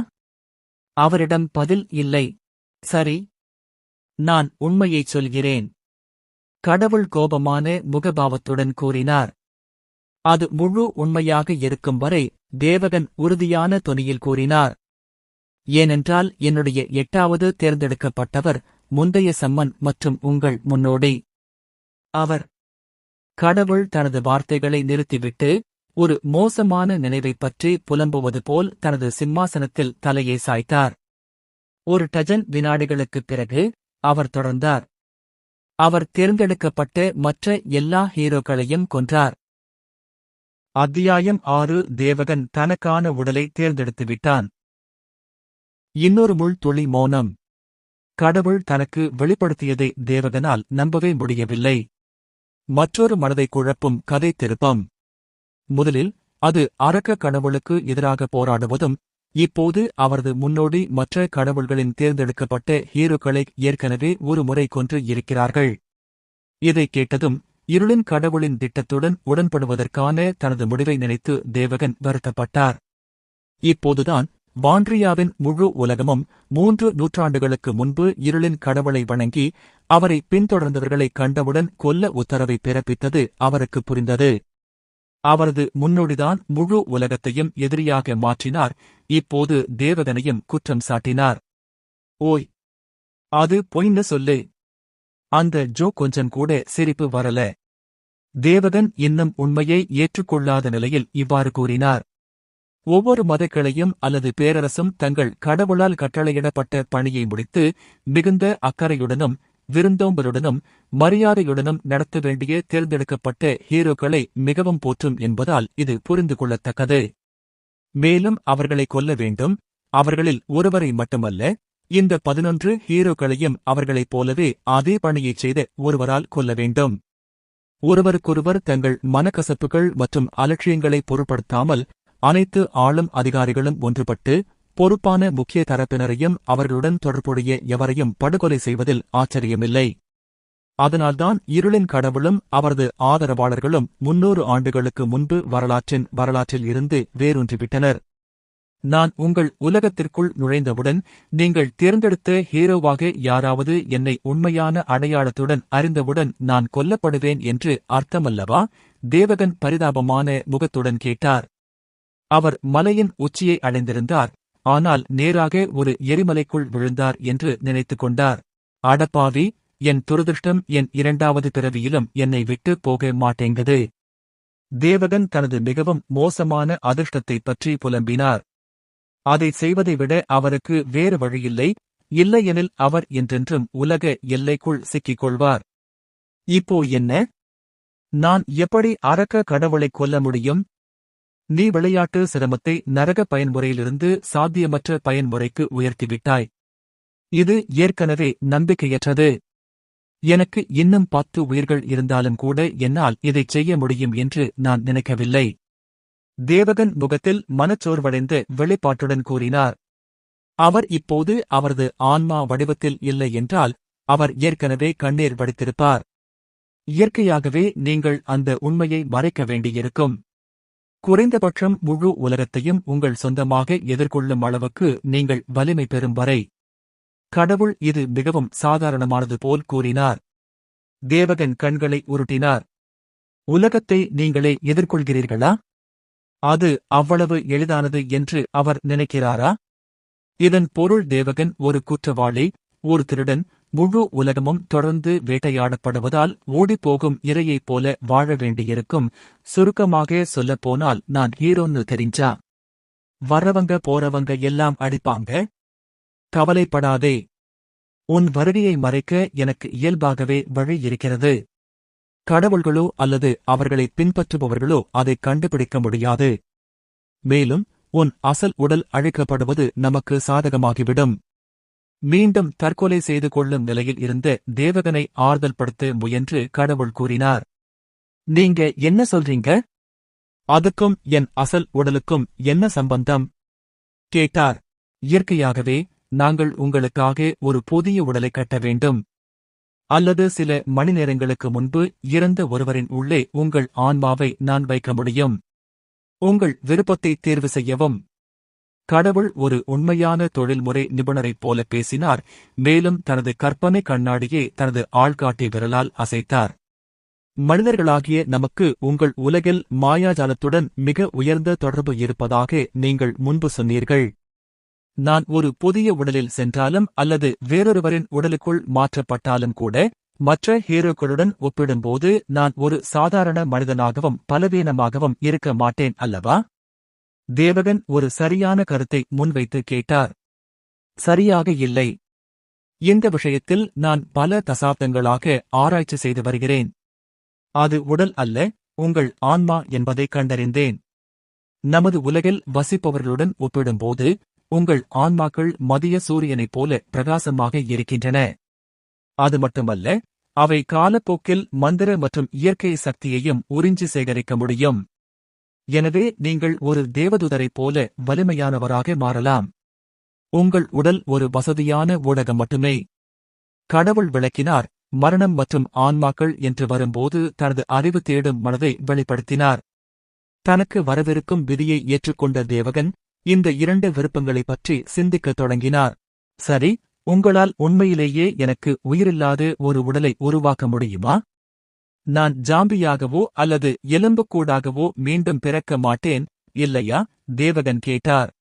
அவரிடம் பதில் இல்லை. சரி, நான் உண்மையைச் சொல்கிறேன். கடவுள் கோபமான முகபாவத்துடன் கூறினார். அது முழு உண்மையாக இருக்கும் வரை தேவகன் உறுதியான தொனியில் கூறினார். ஏனென்றால் என்னுடைய 8வது தேர்ந்தெடுக்கப்பட்டவர் முந்தைய சம்மன் மற்றும் உங்கள் முன்னோடி. அவர். கடவுள் தனது வார்த்தைகளை நிறுத்திவிட்டு ஒரு மோசமான நினைவைப் பற்றி புலம்புவது போல் தனது சிம்மாசனத்தில் தலையை சாய்த்தார். ஒரு டஜன் வினாடிகளுக்குப் பிறகு அவர் தொடர்ந்தார். அவர் தேர்ந்தெடுக்கப்பட்ட மற்ற எல்லா ஹீரோக்களையும் கொன்றார். அத்தியாயம் 6. தேவகன் தனக்கான உடலை தேர்ந்தெடுத்துவிட்டான். இன்னொரு முள் துளி மௌனம். கடவுள் தனக்கு வெளிப்படுத்தியதை தேவகனால் நம்பவே முடியவில்லை. மற்றொரு மனதை குழப்பும் கதை திருப்பம். முதலில் அது அரக்க கடவுளுக்கு எதிராக போராடுவதும், இப்போது அவரது முன்னோடி மற்ற கடவுள்களின் தேர்ந்தெடுக்கப்பட்ட ஹீரோக்களை ஏற்கனவே ஒரு முறை கொன்று இருக்கிறார்கள். இதைக் கேட்டதும் இருளின் கடவுளின் திட்டத்துடன் உடன்படுவதற்கான தனது முடிவை நினைத்து தேவகன் வருத்தப்பட்டார். இப்போதுதான் வாண்ட்ரியாவின் முழு உலகமும் 3 நூற்றாண்டுகளுக்கு முன்பு இருளின் கடவுளை வணங்கி அவரை பின்தொடர்ந்தவர்களை கண்டவுடன் கொல்ல உத்தரவை பிறப்பித்தது அவருக்கு புரிந்தது. அவரது முன்னோடிதான் முழு உலகத்தையும் எதிரியாக மாற்றினார். இப்போது தேவகனையும் குற்றம் சாட்டினார். ஓய், அது பொய்ன்னு சொல்லு. அந்த ஜோ கொஞ்சம் கூட சிரிப்பு வரல. தேவகன் இன்னும் உண்மையை ஏற்றுக்கொள்ளாத நிலையில் இவ்வாறு கூறினார். ஒவ்வொரு மதக்கிளையும் அல்லது பேரரசும் தங்கள் கடவுளால் கட்டளையிடப்பட்ட பணியை முடித்து மிகுந்த அக்கறையுடனும் விருந்தோம்பலுடனும் மரியாதையுடனும் நடத்த வேண்டிய தேர்ந்தெடுக்கப்பட்ட ஹீரோக்களை மிகவும் போற்றும் என்பதால் இது புரிந்து கொள்ளத்தக்கது. மேலும் அவர்களை கொல்ல வேண்டும். அவர்களில் ஒருவரை மட்டுமல்ல, இந்த 11 ஹீரோக்களையும் அவர்களைப் போலவே அதே பணியைச் செய்த ஒருவரால் கொல்ல வேண்டும். ஒருவருக்கொருவர் தங்கள் மனக்கசப்புகள் மற்றும் அலட்சியங்களை பொருட்படுத்தாமல் அனைத்து ஆளும் அதிகாரிகளும் ஒன்றுபட்டு பொறுப்பான முக்கிய தரப்பினரையும் அவர்களுடன் தொடர்புடைய எவரையும் படுகொலை செய்வதில் ஆச்சரியமில்லை. அதனால்தான் இருளின் கடவுளும் அவரது ஆதரவாளர்களும் 300 ஆண்டுகளுக்கு முன்பு வரலாற்றில் இருந்து வேரூன்றிவிட்டனர். நான் உங்கள் உலகத்திற்குள் நுழைந்தவுடன் நீங்கள் தேர்ந்தெடுத்த ஹீரோவாக யாராவது என்னை உண்மையான அடையாளத்துடன் அறிந்தவுடன் நான் கொல்லப்படுவேன் என்று அர்த்தமல்லவா? தேவகன் பரிதாபமான முகத்துடன் கேட்டார். அவர் மலையின் உச்சியை அடைந்திருந்தார், ஆனால் நேராக ஒரு எரிமலைக்குள் விழுந்தார் என்று நினைத்துக் கொண்டார். அடப்பாவி, என் துரதிருஷ்டம் என் 2வது பிறவியிலும் என்னை விட்டு போக மாட்டேங்குது. தேவகன் தனது மிகவும் மோசமான அதிர்ஷ்டத்தைப் பற்றி புலம்பினார். அதை செய்வதை விட அவருக்கு வேறு வழியில்லை. இல்லையெனில் அவர் என்றென்றும் உலக எல்லைக்குள் சிக்கிக் கொள்வார். இப்போ என்ன? நான் எப்படி அரக்க கடவுளைக் கொல்ல முடியும்? நீ விளையாட்டு சிரமத்தை நரக பயன்முறையிலிருந்து சாத்தியமற்ற பயன்முறைக்கு உயர்த்திவிட்டாய். இது ஏற்கனவே நம்பிக்கையற்றது. எனக்கு இன்னும் 10 உயிர்கள் இருந்தாலும் கூட என்னால் இதைச் செய்ய முடியும் என்று நான் நினைக்கவில்லை. தேவகன் முகத்தில் மனச்சோர்வடைந்த வெளிப்பாட்டுடன் கூறினார். அவர் இப்போது அவரது ஆன்மா வடிவத்தில் இல்லை என்றால் அவர் ஏற்கனவே கண்ணீர் வடித்திருப்பார். இயற்கையாகவே நீங்கள் அந்த உண்மையை மறைக்க வேண்டியிருக்கும். குறைந்தபட்சம் முழு உலகத்தையும் உங்கள் சொந்தமாக எதிர்கொள்ளும் அளவுக்கு நீங்கள் வலிமை பெறும் வரை. கடவுள் இது மிகவும் சாதாரணமானது போல் கூறினார். தேவகன் கண்களை உருட்டினார். உலகத்தை நீங்களே எதிர்கொள்கிறீர்களா? அது அவ்வளவு எளிதானது என்று அவர் நினைக்கிறாரா? இதன் பொருள் தேவகன் ஒரு குற்றவாளி, ஒரு திருடன், முழு உலகமும் தொடர்ந்து வேட்டையாடப்படுவதால் ஓடிப்போகும் இரையைப் போல வாழ வேண்டியிருக்கும். சுருக்கமாக சொல்லப்போனால் நான் ஹீரோன்னு தெரிஞ்சா வரவங்க போறவங்க எல்லாம் அடிப்பாங்க. கவலைப்படாதே. உன் வருகையை மறைக்க எனக்கு இயல்பாகவே வழி இருக்கிறது. கடவுள்களோ அல்லது அவர்களை பின்பற்றுபவர்களோ அதை கண்டுபிடிக்க முடியாது. மேலும் உன் அசல் உடல் அழிக்கப்படுவது நமக்கு சாதகமாகிவிடும். மீண்டும் தற்கொலை செய்து கொள்ளும் நிலையில் இருந்த தேவகனை ஆறுதல் படுத்த முயன்று கடவுள் கூறினார். நீங்க என்ன சொல்றீங்க? அதுக்கும் என் அசல் உடலுக்கும் என்ன சம்பந்தம்? கேட்டார். இயற்கையாகவே நாங்கள் உங்களுக்காக ஒரு புதிய உடலை கட்ட வேண்டும். அல்லது சில மணி நேரங்களுக்கு முன்பு இறந்த ஒருவரின் உள்ளே உங்கள் ஆன்மாவை நான் வைக்க முடியும். உங்கள் விருப்பத்தை தேர்வு செய்யவும். கடவுள் ஒரு உண்மையான தொழில்முறை நிபுணரைப் போல பேசினார். மேலும் தனது கற்பனை கண்ணாடியை தனது ஆள்காட்டி விரலால் அசைத்தார். மனிதர்களாகிய நமக்கு உங்கள் உலகில் மாயாஜாலத்துடன் மிக உயர்ந்த தொடர்பு இருப்பதாக நீங்கள் முன்பு சொன்னீர்கள். நான் ஒரு புதிய உடலில் சென்றாலும் அல்லது வேறொருவரின் உடலுக்குள் மாற்றப்பட்டாலும் கூட மற்ற ஹீரோக்களுடன் ஒப்பிடும்போது நான் ஒரு சாதாரண மனிதனாகவும் பலவீனமாகவும் இருக்க மாட்டேன் அல்லவா? தேவகன் ஒரு சரியான கருத்தை முன்வைத்து கேட்டார். சரியாக இல்லை. இந்த விஷயத்தில் நான் பல தசாப்தங்களாக ஆராய்ச்சி செய்து வருகிறேன். அது உடல் அல்ல, உங்கள் ஆன்மா என்பதை கண்டறிந்தேன். நமது உலகில் வசிப்பவர்களுடன் ஒப்பிடும்போது உங்கள் ஆன்மாக்கள் மதிய சூரியனைப் போல பிரகாசமாக இருக்கின்றன. அது மட்டுமல்ல, அவை காலப்போக்கில் மந்திர மற்றும் இயற்கை சக்தியையும் உறிஞ்சி சேகரிக்க முடியும். எனவே நீங்கள் ஒரு தேவதூதரைப் போல வலிமையானவராக மாறலாம். உங்கள் உடல் ஒரு வசதியான ஊடகம் மட்டுமே. கடவுள் விளக்கினார். மரணம் மற்றும் ஆன்மாக்கள் என்று வரும்போது தனது அறிவு தேடும் மனதை வெளிப்படுத்தினார். தனக்கு வரவிருக்கும் விதியை ஏற்றுக்கொண்ட தேவகன் இந்த 2 விருப்பங்களைப் பற்றி சிந்திக்கத் தொடங்கினார். சரி, உங்களால் உண்மையிலேயே எனக்கு உயிரில்லாத ஒரு உடலை உருவாக்க முடியுமா? நான் ஜாம்பியாகவோ அல்லது எலும்புக்கூடாகவோ மீண்டும் பிறக்க மாட்டேன், இல்லையா? தேவகன் கேட்டார்.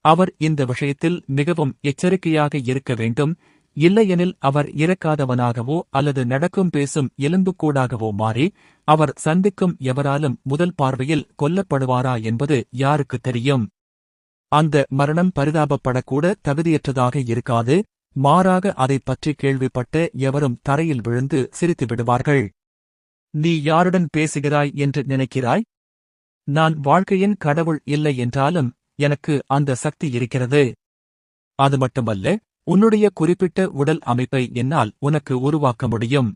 அவர் இந்த விஷயத்தில் மிகவும் எச்சரிக்கையாக இருக்க வேண்டும். இல்லையெனில் அவர் இறக்காதவனாகவோ அல்லது நடக்கும் பேசும் எலும்புக்கூடாகவோ மாறி அவர் சந்திக்கும் எவராலும் முதல் பார்வையில் கொல்லப்படுவாரா என்பது யாருக்கு தெரியும்? அந்த மரணம் பரிதாபப்படக்கூட தகுதியற்றதாக இருக்காது. மாறாக அதைப் பற்றி கேள்விப்பட்ட எவரும் தரையில் விழுந்து சிரித்து விடுவார்கள். நீ யாருடன் பேசுகிறாய் என்று நினைக்கிறாய்? நான் வாழ்க்கையின் கடவுள் இல்லை என்றாலும் எனக்கு அந்த சக்தி இருக்கிறது. அது மட்டுமல்ல, உன்னுடைய குறிப்பிட்ட உடல் அமைப்பை என்னால் உனக்கு உருவாக்க முடியும்.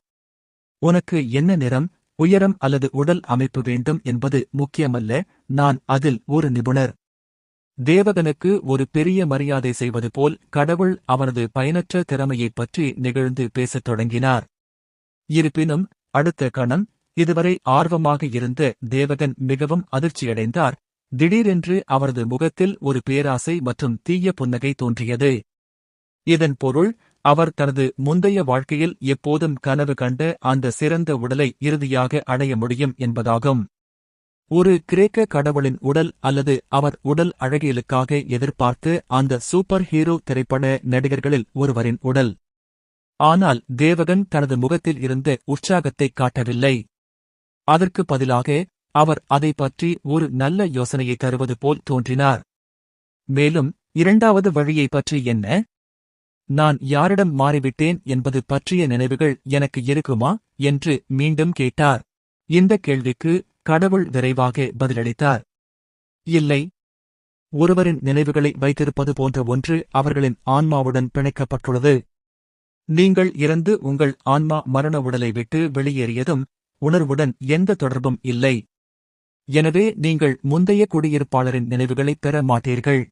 உனக்கு என்ன நிறம், உயரம் அல்லது உடல் அமைப்பு வேண்டும் என்பது முக்கியமல்ல, நான் அதில் ஒரு நிபுணர். தேவகனுக்கு ஒரு பெரிய மரியாதை செய்வது போல் கடவுள் அவனது பயனற்ற திறமையைப் பற்றி நெகிழ்ந்து பேசத் தொடங்கினார். இருப்பினும் அடுத்த கணம் இதுவரை ஆர்வமாக இருந்த தேவகன் மிகவும் அதிர்ச்சியடைந்தார். திடீரென்று அவரது முகத்தில் ஒரு பேராசை மற்றும் தீய புன்னகை தோன்றியது. இதன் பொருள் அவர் தனது முந்தைய வாழ்க்கையில் எப்போதும் கனவு கண்ட அந்த சிறந்த உடலை இறுதியாக அடைய முடியும் என்பதாகும். ஒரு கிரேக்க கடவுளின் உடல் அல்லது அவர் உடல் அழகியலுக்காக எதிர்பார்த்து அந்த சூப்பர் ஹீரோ திரைப்பட நடிகர்களில் ஒருவரின் உடல். ஆனால் தேவகன் தனது முகத்தில் இருந்த உற்சாகத்தைக் காட்டவில்லை. அதற்கு பதிலாக அவர் அதை பற்றி ஒரு நல்ல யோசனையை தருவது போல் தோன்றினார். மேலும் 2வது வழியைப் பற்றி என்ன? நான் யாரிடம் மாறிவிட்டேன் என்பது பற்றிய நினைவுகள் எனக்கு இருக்குமா என்று மீண்டும் கேட்டார். இந்த கேள்விக்கு கடவுள் விரைவாக பதிலளித்தார். இல்லை. ஒருவரின் நினைவுகளை வைத்திருப்பது போன்ற ஒன்று அவர்களின் ஆன்மாவுடன் பிணைக்கப்பட்டுள்ளது. நீங்கள் இறந்து உங்கள் ஆன்மா மரண உடலை விட்டு வெளியேறியதும் உணர்வுடன் எந்த தொடர்பும் இல்லை. எனவே நீங்கள் முந்தைய குடியிருப்பாளரின் நினைவுகளைப் பெற மாட்டீர்கள்.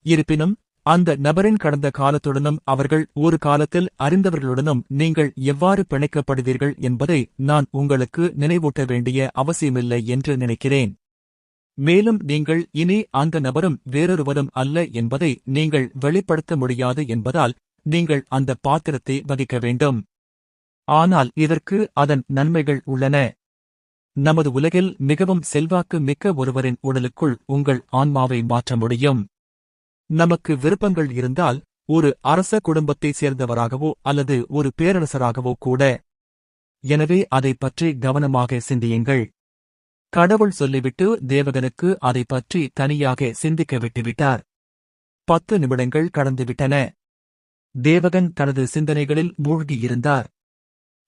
இருப்பினும் அந்த நபரின் கடந்த காலத்துடனும் அவர்கள் ஒரு காலத்தில் அறிந்தவர்களுடனும் நீங்கள் எவ்வாறு பிணைக்கப்படுவீர்கள் என்பதை நான் உங்களுக்கு நினைவூட்ட வேண்டிய அவசியமில்லை என்று நினைக்கிறேன். மேலும் நீங்கள் இனி அந்த நபரும் வேறொருவரும் அல்ல என்பதை நீங்கள் வெளிப்படுத்த முடியாது என்பதால் நீங்கள் அந்த பாத்திரத்தை வகிக்க வேண்டும். ஆனால் இதற்கு அதன் நன்மைகள் உள்ளன. நமது உலகில் மிகவும் செல்வாக்கு மிக்க ஒருவரின் உடலுக்குள் உங்கள் ஆன்மாவை மாற்ற முடியும். நமக்கு விருப்பங்கள் இருந்தால் ஒரு அரச குடும்பத்தைச் சேர்ந்தவராகவோ அல்லது ஒரு பேரரசராகவோ கூட. எனவே அதைப் பற்றி கவனமாக சிந்தியுங்கள். கடவுள் சொல்லிவிட்டு தேவகனுக்கு அதைப் பற்றி தனியாக சிந்திக்க விட்டுவிட்டார். 10 நிமிடங்கள் கடந்துவிட்டன. தேவகன் தனது சிந்தனைகளில் மூழ்கியிருந்தார்.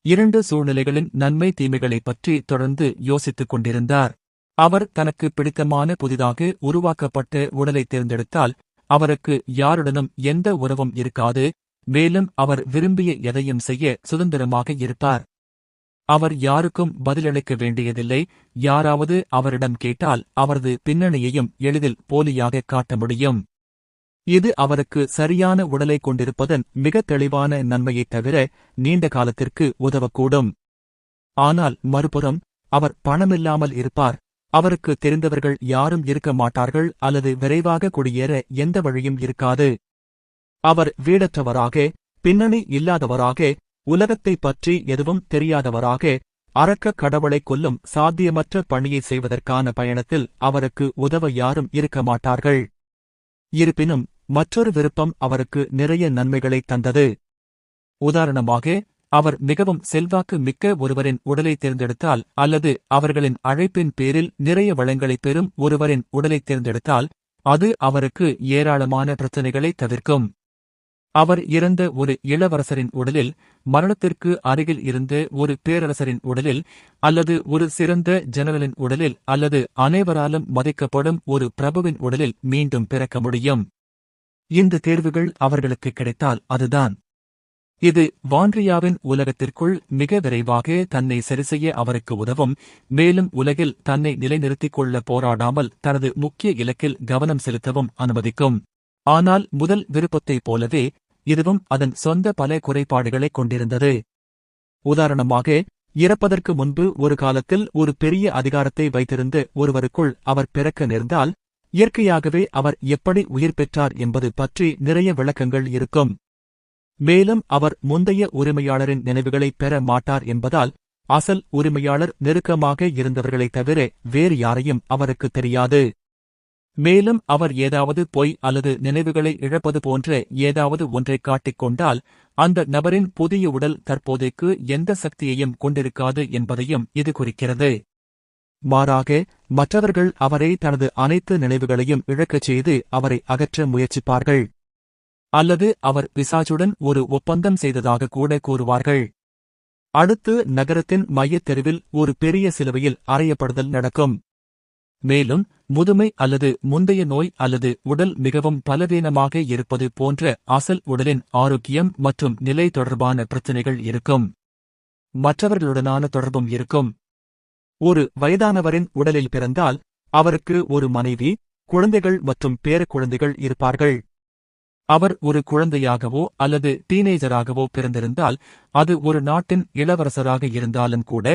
2 சூழ்நிலைகளின் நன்மை தீமைகளைப் பற்றி தொடர்ந்து யோசித்துக் கொண்டிருந்தார். அவர் தனக்கு பிடித்தமான புதிதாக உருவாக்கப்பட்ட உடலை தேர்ந்தெடுத்தால் அவருக்கு யாருடனும் எந்த உறவும் இருக்காது. மேலும் அவர் விரும்பிய எதையும் செய்ய சுதந்திரமாக இருப்பார். அவர் யாருக்கும் பதிலளிக்க வேண்டியதில்லை. யாராவது அவரிடம் கேட்டால் அவரது பின்னணியையும் எளிதில் போலியாக காட்ட முடியும். இது அவருக்கு சரியான உடலை கொண்டிருப்பதன் மிக தெளிவான நன்மையைத் தவிர நீண்ட காலத்திற்கு உதவக்கூடும். ஆனால் மறுபுறம் அவர் பணமில்லாமல் இருப்பார். அவருக்கு தெரிந்தவர்கள் யாரும் இருக்க மாட்டார்கள் அல்லது விரைவாக குடியேற எந்த வழியும் இருக்காது. அவர் வீடற்றவராக, பின்னணி இல்லாதவராக, உலகத்தைப் பற்றி எதுவும் தெரியாதவராக, அரக்க கடவுளை கொல்லும் சாத்தியமற்ற பணியை செய்வதற்கான பயணத்தில் அவருக்கு உதவ யாரும் இருக்க மாட்டார்கள். இருப்பினும் மற்றொரு விருப்பம் அவருக்கு நிறைய நன்மைகளை தந்தது. உதாரணமாக, அவர் மிகவும் செல்வாக்கு மிக்க ஒருவரின் உடலை தேர்ந்தெடுத்தால் அல்லது அவர்களின் அழைப்பின் பேரில் நிறைய வளங்களைப் பெறும் ஒருவரின் உடலை தேர்ந்தெடுத்தால் அது அவருக்கு ஏராளமான பிரச்சினைகளை தவிர்க்கும். அவர் இறந்த ஒரு இளவரசரின் உடலில், மரணத்திற்கு அருகில் இருந்த ஒரு பேரரசரின் உடலில், அல்லது ஒரு சிறந்த ஜெனரலின் உடலில் அல்லது அனைவராலும் மதிக்கப்படும் ஒரு பிரபுவின் உடலில் மீண்டும் பிறக்க முடியும். இந்த தேர்வுகள் அவர்களுக்கு கிடைத்தால் அதுதான். இது வாண்ட்ரியாவின் உலகத்திற்குள் மிக விரைவாக தன்னை சரிசெய்ய அவருக்கு உதவும். மேலும் உலகில் தன்னை நிலைநிறுத்திக் கொள்ள போராடாமல் தனது முக்கிய இலக்கில் கவனம் செலுத்தவும் அனுமதிக்கும். ஆனால் முதல் விருப்பத்தைப் போலவே இதுவும் அதன் சொந்த பல குறைபாடுகளைக் கொண்டிருந்தது. உதாரணமாக, இறப்பதற்கு முன்பு ஒரு காலத்தில் ஒரு பெரிய அதிகாரத்தை வைத்திருந்த ஒருவருக்குள் அவர் பிறக்க நேர்ந்தால் இயற்கையாகவே அவர் எப்படி உயிர் பெற்றார் என்பது பற்றி நிறைய விளக்கங்கள் இருக்கும். மேலும் அவர் முந்தைய உரிமையாளரின் நினைவுகளைப் பெற மாட்டார் என்பதால் அசல் உரிமையாளர் நெருக்கமாக இருந்தவர்களைத் தவிர வேறு யாரையும் அவருக்கு தெரியாது. மேலும் அவர் ஏதாவது பொய் அல்லது நினைவுகளை இழப்பது போன்ற ஏதாவது ஒன்றைக் காட்டிக்கொண்டால் அந்த நபரின் புதிய உடல் தற்போதைக்கு எந்த சக்தியையும் கொண்டிருக்காது என்பதையும் இது குறிக்கிறது. மாறாக, மற்றவர்கள் அவரை தனது அனைத்து நினைவுகளையும் இழக்கச் செய்து அவரை அகற்ற முயற்சிப்பார்கள். அல்லது அவர் பிசாசுடன் ஒரு ஒப்பந்தம் செய்ததாக கூட கூறுவார்கள். அடுத்து நகரத்தின் மையத் தெருவில் ஒரு பெரிய சிலுவையில் அறையப்படுதல் நடக்கும். மேலும் முதுமை அல்லது முந்தைய நோய் அல்லது உடல் மிகவும் பலவீனமாக இருப்பது போன்ற அசல் உடலின் ஆரோக்கியம் மற்றும் நிலை தொடர்பான பிரச்சினைகள் இருக்கும். மற்றவர்களுடனான தொடர்பும் இருக்கும். ஒரு வயதானவரின் உடலில் பிறந்தால் அவருக்கு ஒரு மனைவி, குழந்தைகள் மற்றும் பேரக்குழந்தைகள் இருப்பார்கள். அவர் ஒரு குழந்தையாகவோ அல்லது டீனேஜராகவோ பிறந்திருந்தால், அது ஒரு நாட்டின் இளவரசராக இருந்தாலும் கூட,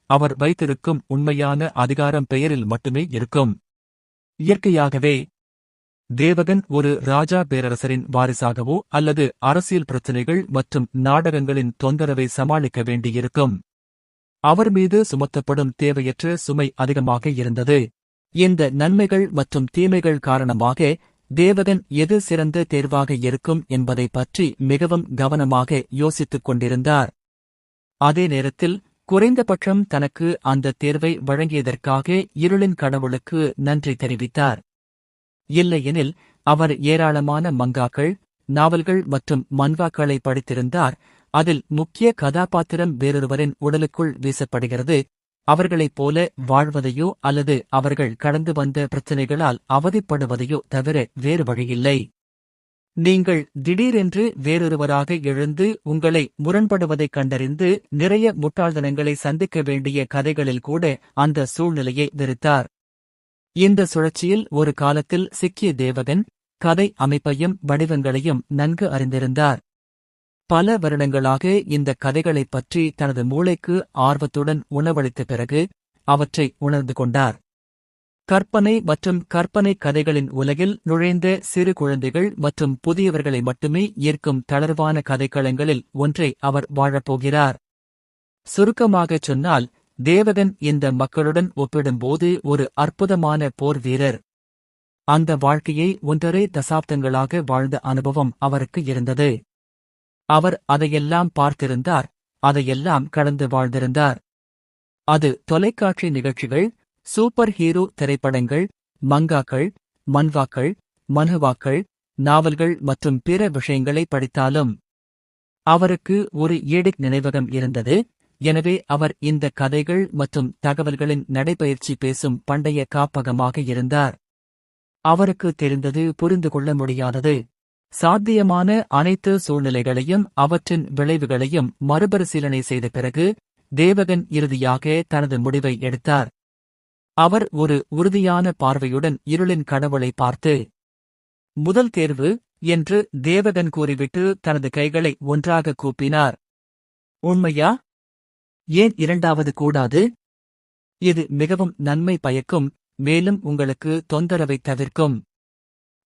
அவர் வைத்திருக்கும் உண்மையான அதிகாரம் பெயரில் மட்டுமே இருக்கும். இயற்கையாகவே தேவகன் ஒரு ராஜா பேரரசரின் வாரிசாகவோ அல்லது அரசியல் பிரச்சினைகள் மற்றும் நாடகங்களின் தொந்தரவை சமாளிக்க வேண்டியிருக்கும். அவர் மீது சுமத்தப்படும் தேவையற்ற சுமை அதிகமாக இருந்தது. இந்த நன்மைகள் மற்றும் தீமைகள் காரணமாக தேவகன் எது சிறந்த தேர்வாக இருக்கும் என்பதைப் பற்றி மிகவும் கவனமாக யோசித்துக் கொண்டிருந்தார். அதே நேரத்தில் குறைந்தபட்சம் தனக்கு அந்த தேர்வை வழங்கியதற்காக இருளின் கடவுளுக்கு நன்றி தெரிவித்தார். இல்லையெனில் அவர் ஏராளமான மங்காக்கள், நாவல்கள் மற்றும் மன்வாக்களை படித்திருந்தார். அதில் முக்கிய கதாபாத்திரம் வேறொருவரின் உடலுக்குள் வீசப்படுகிறது. அவர்களைப் போல வாழ்வதையோ அல்லது அவர்கள் கடந்து வந்த பிரச்சினைகளால் அவதிப்படுவதையோ தவிர வேறு வழியில்லை. நீங்கள் திடீரென்று வேறொருவராக எழுந்து உங்களை முரண்படுவதைக் கண்டறிந்து நிறைய முட்டாள்தனங்களை சந்திக்க வேண்டிய கதைகளில் கூட அந்த சூழ்நிலையை வெறுத்தார். இந்த சுழற்சியில் ஒரு காலத்தில் சிக்கிய தேவகன் கதை அமைப்பையும் வடிவங்களையும் நன்கு அறிந்திருந்தார். பல வருடங்களாக இந்த கதைகளைப் பற்றி தனது மூளைக்கு ஆர்வத்துடன் உணவளித்த பிறகு அவற்றை உணர்ந்து கொண்டார். கற்பனை மற்றும் கற்பனை கதைகளின் உலகில் நுழைந்த சிறு குழந்தைகள் மற்றும் புதியவர்களை மட்டுமே ஈர்க்கும் தளர்வான கதைக்களங்களில் ஒன்றை அவர் வாழப்போகிறார். சுருக்கமாகச் சொன்னால், தேவகன் இந்த மக்களுடன் ஒப்பிடும்போது ஒரு அற்புதமான போர் வீரர். அந்த வாழ்க்கையை 1.5 தசாப்தங்களாக வாழ்ந்த அனுபவம் அவருக்கு இருந்தது. அவர் அதையெல்லாம் பார்த்திருந்தார், அதையெல்லாம் கடந்து வாழ்ந்திருந்தார். அது தொலைக்காட்சி நிகழ்ச்சிகள், சூப்பர் ஹீரோ திரைப்படங்கள், மங்காக்கள், மன்வாக்கள், மன்ஹுவாக்கள், நாவல்கள் மற்றும் பிற விஷயங்களை படித்தாலும் அவருக்கு ஒரு ஏடிக் நினைவகம் இருந்தது. எனவே அவர் இந்த கதைகள் மற்றும் தகவல்களின் நடைபயிற்சி பேசும் பண்டைய காப்பகமாக இருந்தார். அவருக்கு தெரிந்தது புரிந்து கொள்ள முடியாதது. சாத்தியமான அனைத்து சூழ்நிலைகளையும் அவற்றின் விளைவுகளையும் மறுபரிசீலனை செய்த பிறகு தேவகன் இறுதியாக தனது முடிவை எடுத்தார். அவர் ஒரு உறுதியான பார்வையுடன் இருளின் கடவுளை பார்த்து, முதல் தேர்வு என்று தேவகன் கூறிவிட்டு தனது கைகளை ஒன்றாக கூப்பினார். உண்மையா? ஏன் இரண்டாவது கூடாது? இது மிகவும் நன்மை பயக்கும், மேலும் உங்களுக்கு தொந்தரவை தவிர்க்கும்.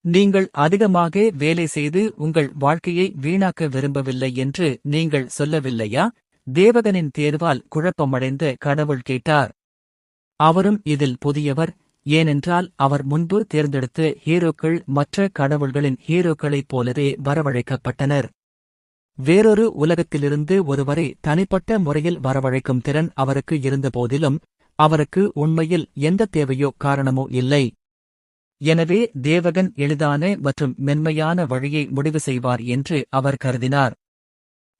நீங்கள் அதிகமாக வேலை செய்து உங்கள் வாழ்க்கையை வீணாக்க விரும்பவில்லை என்று நீங்கள் சொல்லவில்லையா? தேவகனின் தேர்வால் குழப்பமடைந்த கடவுள் கேட்டார். அவரும் இதில் புதியவர், ஏனென்றால் அவர் முன்பு தேர்ந்தெடுத்த ஹீரோக்கள் மற்ற கடவுள்களின் ஹீரோக்களைப் போலவே வரவழைக்கப்பட்டனர். வேறொரு உலகத்திலிருந்து ஒருவரை தனிப்பட்ட முறையில் வரவழைக்கும் திறன் அவருக்கு இருந்தபோதிலும் அவருக்கு உண்மையில் எந்த தேவையோ காரணமோ இல்லை. எனவே தேவகன் எளிதான மற்றும் மென்மையான வழியை முடிவு செய்வார் என்று அவர் கருதினார்.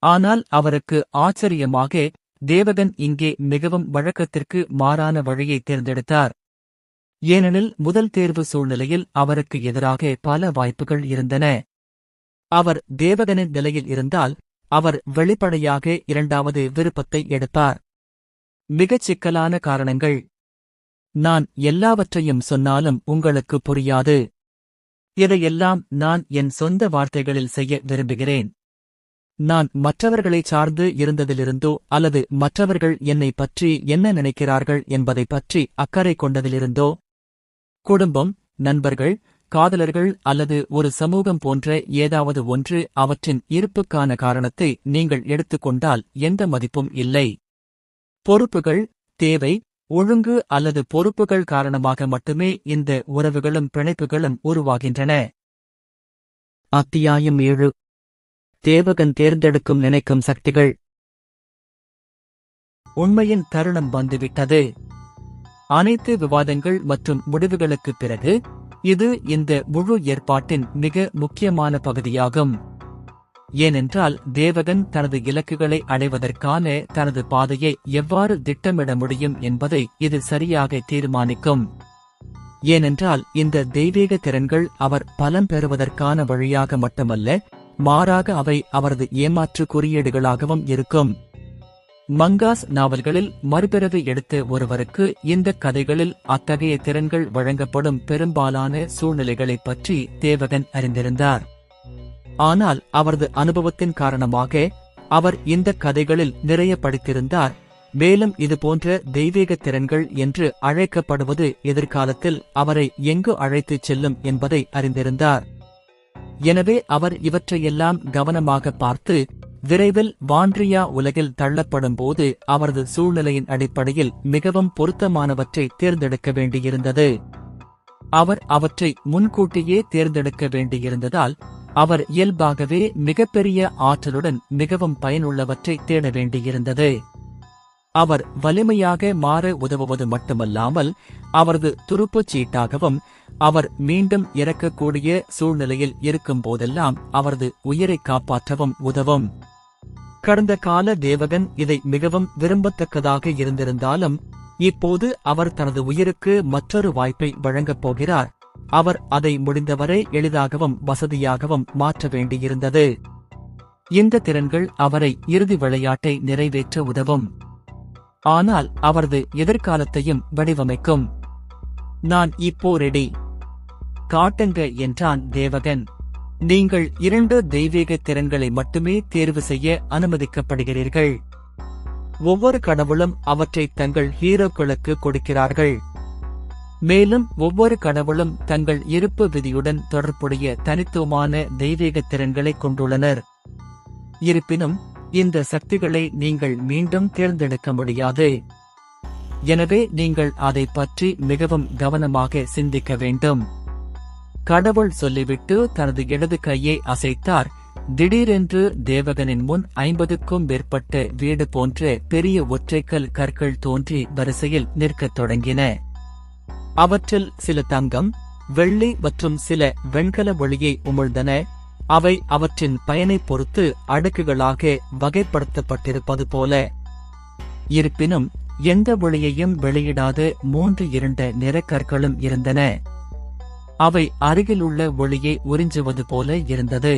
ஆனால் அவருக்கு ஆச்சரியமாக தேவகன் இங்கே மிகவும் வழக்கத்திற்கு மாறான வழியை தேர்ந்தெடுத்தார். ஏனெனில் முதல் தேர்வு சூழ்நிலையில் அவருக்கு எதிராக பல வாய்ப்புகள் இருந்தன. அவர் தேவகனின் நிலையில் இருந்தால் அவர் வெளிப்படையாக இரண்டாவது விருப்பத்தை எடுப்பார். மிகச் சிக்கலான காரணங்கள். நான் எல்லாவற்றையும் சொன்னாலும் உங்களுக்கு புரியாது. இதையெல்லாம் நான் என் சொந்த வார்த்தைகளில் செய்ய விரும்புகிறேன். நான் மற்றவர்களைச் சார்ந்து இருந்ததிலிருந்தோ அல்லது மற்றவர்கள் என்னை பற்றி என்ன நினைக்கிறார்கள் என்பதைப் பற்றி அக்கறை கொண்டதிலிருந்தோ, குடும்பம், நண்பர்கள், காதலர்கள் அல்லது ஒரு சமூகம் போன்ற ஏதாவது ஒன்று அவற்றின் இருப்புக்கான காரணத்தை நீங்கள் எடுத்துக்கொண்டால் எந்த மதிப்பும் இல்லை. பொறுப்புகள், தேவை, ஒழுங்கு அல்லது பொறுப்புகள் காரணமாக மட்டுமே இந்த உறவுகளும் பிணைப்புகளும் உருவாகின்றன. அத்தியாயம் 7. தேவகன் தேர்ந்தெடுக்கும் நினைக்கும் சக்திகள். உண்மையின் தருணம் வந்துவிட்டது. அனைத்து விவாதங்கள் மற்றும் முடிவுகளுக்குப் பிறகு இது இந்த முழு ஏற்பாட்டின் மிக முக்கியமான பகுதியாகும். ஏனென்றால் தேவகன் தனது இலக்குகளை அடைவதற்கான தனது பாதையை எவ்வாறு திட்டமிட முடியும் என்பதை இது சரியாக தீர்மானிக்கும். ஏனென்றால் இந்த தெய்வீக திறன்கள் அவர் பலம் பெறுவதற்கான வழியாக மட்டுமல்ல, மாறாக அவை அவரது ஏமாற்று குறியீடுகளாகவும் இருக்கும். மங்காஸ் நாவல்களில் மறுபிறவி எடுத்த ஒருவருக்கு இந்த கதைகளில் அத்தகைய திறன்கள் வழங்கப்படும் பெரும்பாலான சூழ்நிலைகளைப் பற்றி தேவகன் அறிந்திருந்தார். ஆனால் அவரது அனுபவத்தின் காரணமாக அவர் இந்த கதைகளில் நிறைய படித்திருந்தார். மேலும் இதுபோன்ற தெய்வீக திறன்கள் என்று அழைக்கப்படுவது எதிர்காலத்தில் அவரை எங்கு அழைத்துச் செல்லும் என்பதை அறிந்திருந்தார். எனவே அவர் இவற்றையெல்லாம் கவனமாக பார்த்து விரைவில் வாண்ட்ரியா உலகில் தள்ளப்படும் போது அவரது சூழ்நிலையின் அடிப்படையில் மிகவும் பொருத்தமானவற்றை தேர்ந்தெடுக்க வேண்டியிருந்தது. அவர் அவற்றை முன்கூட்டியே தேர்ந்தெடுக்க வேண்டியிருந்ததால் அவர் இயல்பாகவே மிகப்பெரிய ஆற்றலுடன் மிகவும் பயனுள்ளவற்றை தேட வேண்டியிருந்தது. அவர் வலிமையாக மாற உதவுவது மட்டுமல்லாமல் அவரது துருப்புச் சீட்டாகவும் அவர் மீண்டும் இறக்கக்கூடிய சூழ்நிலையில் இருக்கும் போதெல்லாம் அவரது உயிரை காப்பாற்றவும் உதவும். கடந்த கால தேவகன் இதை மிகவும் விரும்பத்தக்கதாக இருந்திருந்தாலும் இப்போது அவர் தனது உயிருக்கு மற்றொரு வாய்ப்பை வழங்கப் போகிறார். அவர் அதை முடிந்தவரை எளிதாகவும் வசதியாகவும் மாற்ற வேண்டியிருந்தது. இந்த திறன்கள் அவரை இறுதி விளையாட்டை நிறைவேற்ற உதவும். ஆனால் அவரது எதிர்காலத்தையும் வடிவமைக்கும். நான் இப்போ ரெடி, காட்டுங்க என்றான் தேவகன். நீங்கள் 2 தெய்வீக திறன்களை மட்டுமே தேர்வு செய்ய அனுமதிக்கப்படுகிறீர்கள். ஒவ்வொரு கடவுளும் அவற்றை தங்கள் ஹீரோக்களுக்கு கொடுக்கிறார்கள். மேலும் ஒவ்வொரு கடவுளும் தங்கள் இருப்பு விதியுடன் தொடர்புடைய தனித்துவமான தெய்வீக திறன்களை கொண்டுள்ளனர். இருப்பினும் இந்த சக்திகளை நீங்கள் மீண்டும் தேர்ந்தெடுக்க முடியாது. எனவே நீங்கள் அதை பற்றி மிகவும் கவனமாக சிந்திக்க வேண்டும். கடவுள் சொல்லிவிட்டு தனது இடது கையை அசைத்தார். திடீரென்று தேவகனின் முன் 50க்கும் மேற்பட்ட வீடு போன்ற பெரிய ஒற்றைக்கல் கற்கள் தோன்றி வரிசையில் நிற்கத் தொடங்கின. அவற்றில் சில தங்கம், வெள்ளி மற்றும் சில வெண்கல ஒளியை உமிழ்ந்தன. அவை அவற்றின் பயனைப் பொறுத்து அடுக்குகளாக வகைப்படுத்தப்பட்டிருப்பது போல. இருப்பினும் எந்த ஒளியையும் வெளியிடாத 3 இருண்ட நிறக்கற்களும் இருந்தன. அவை அருகிலுள்ள ஒளியை உறிஞ்சுவது போல இருந்தது.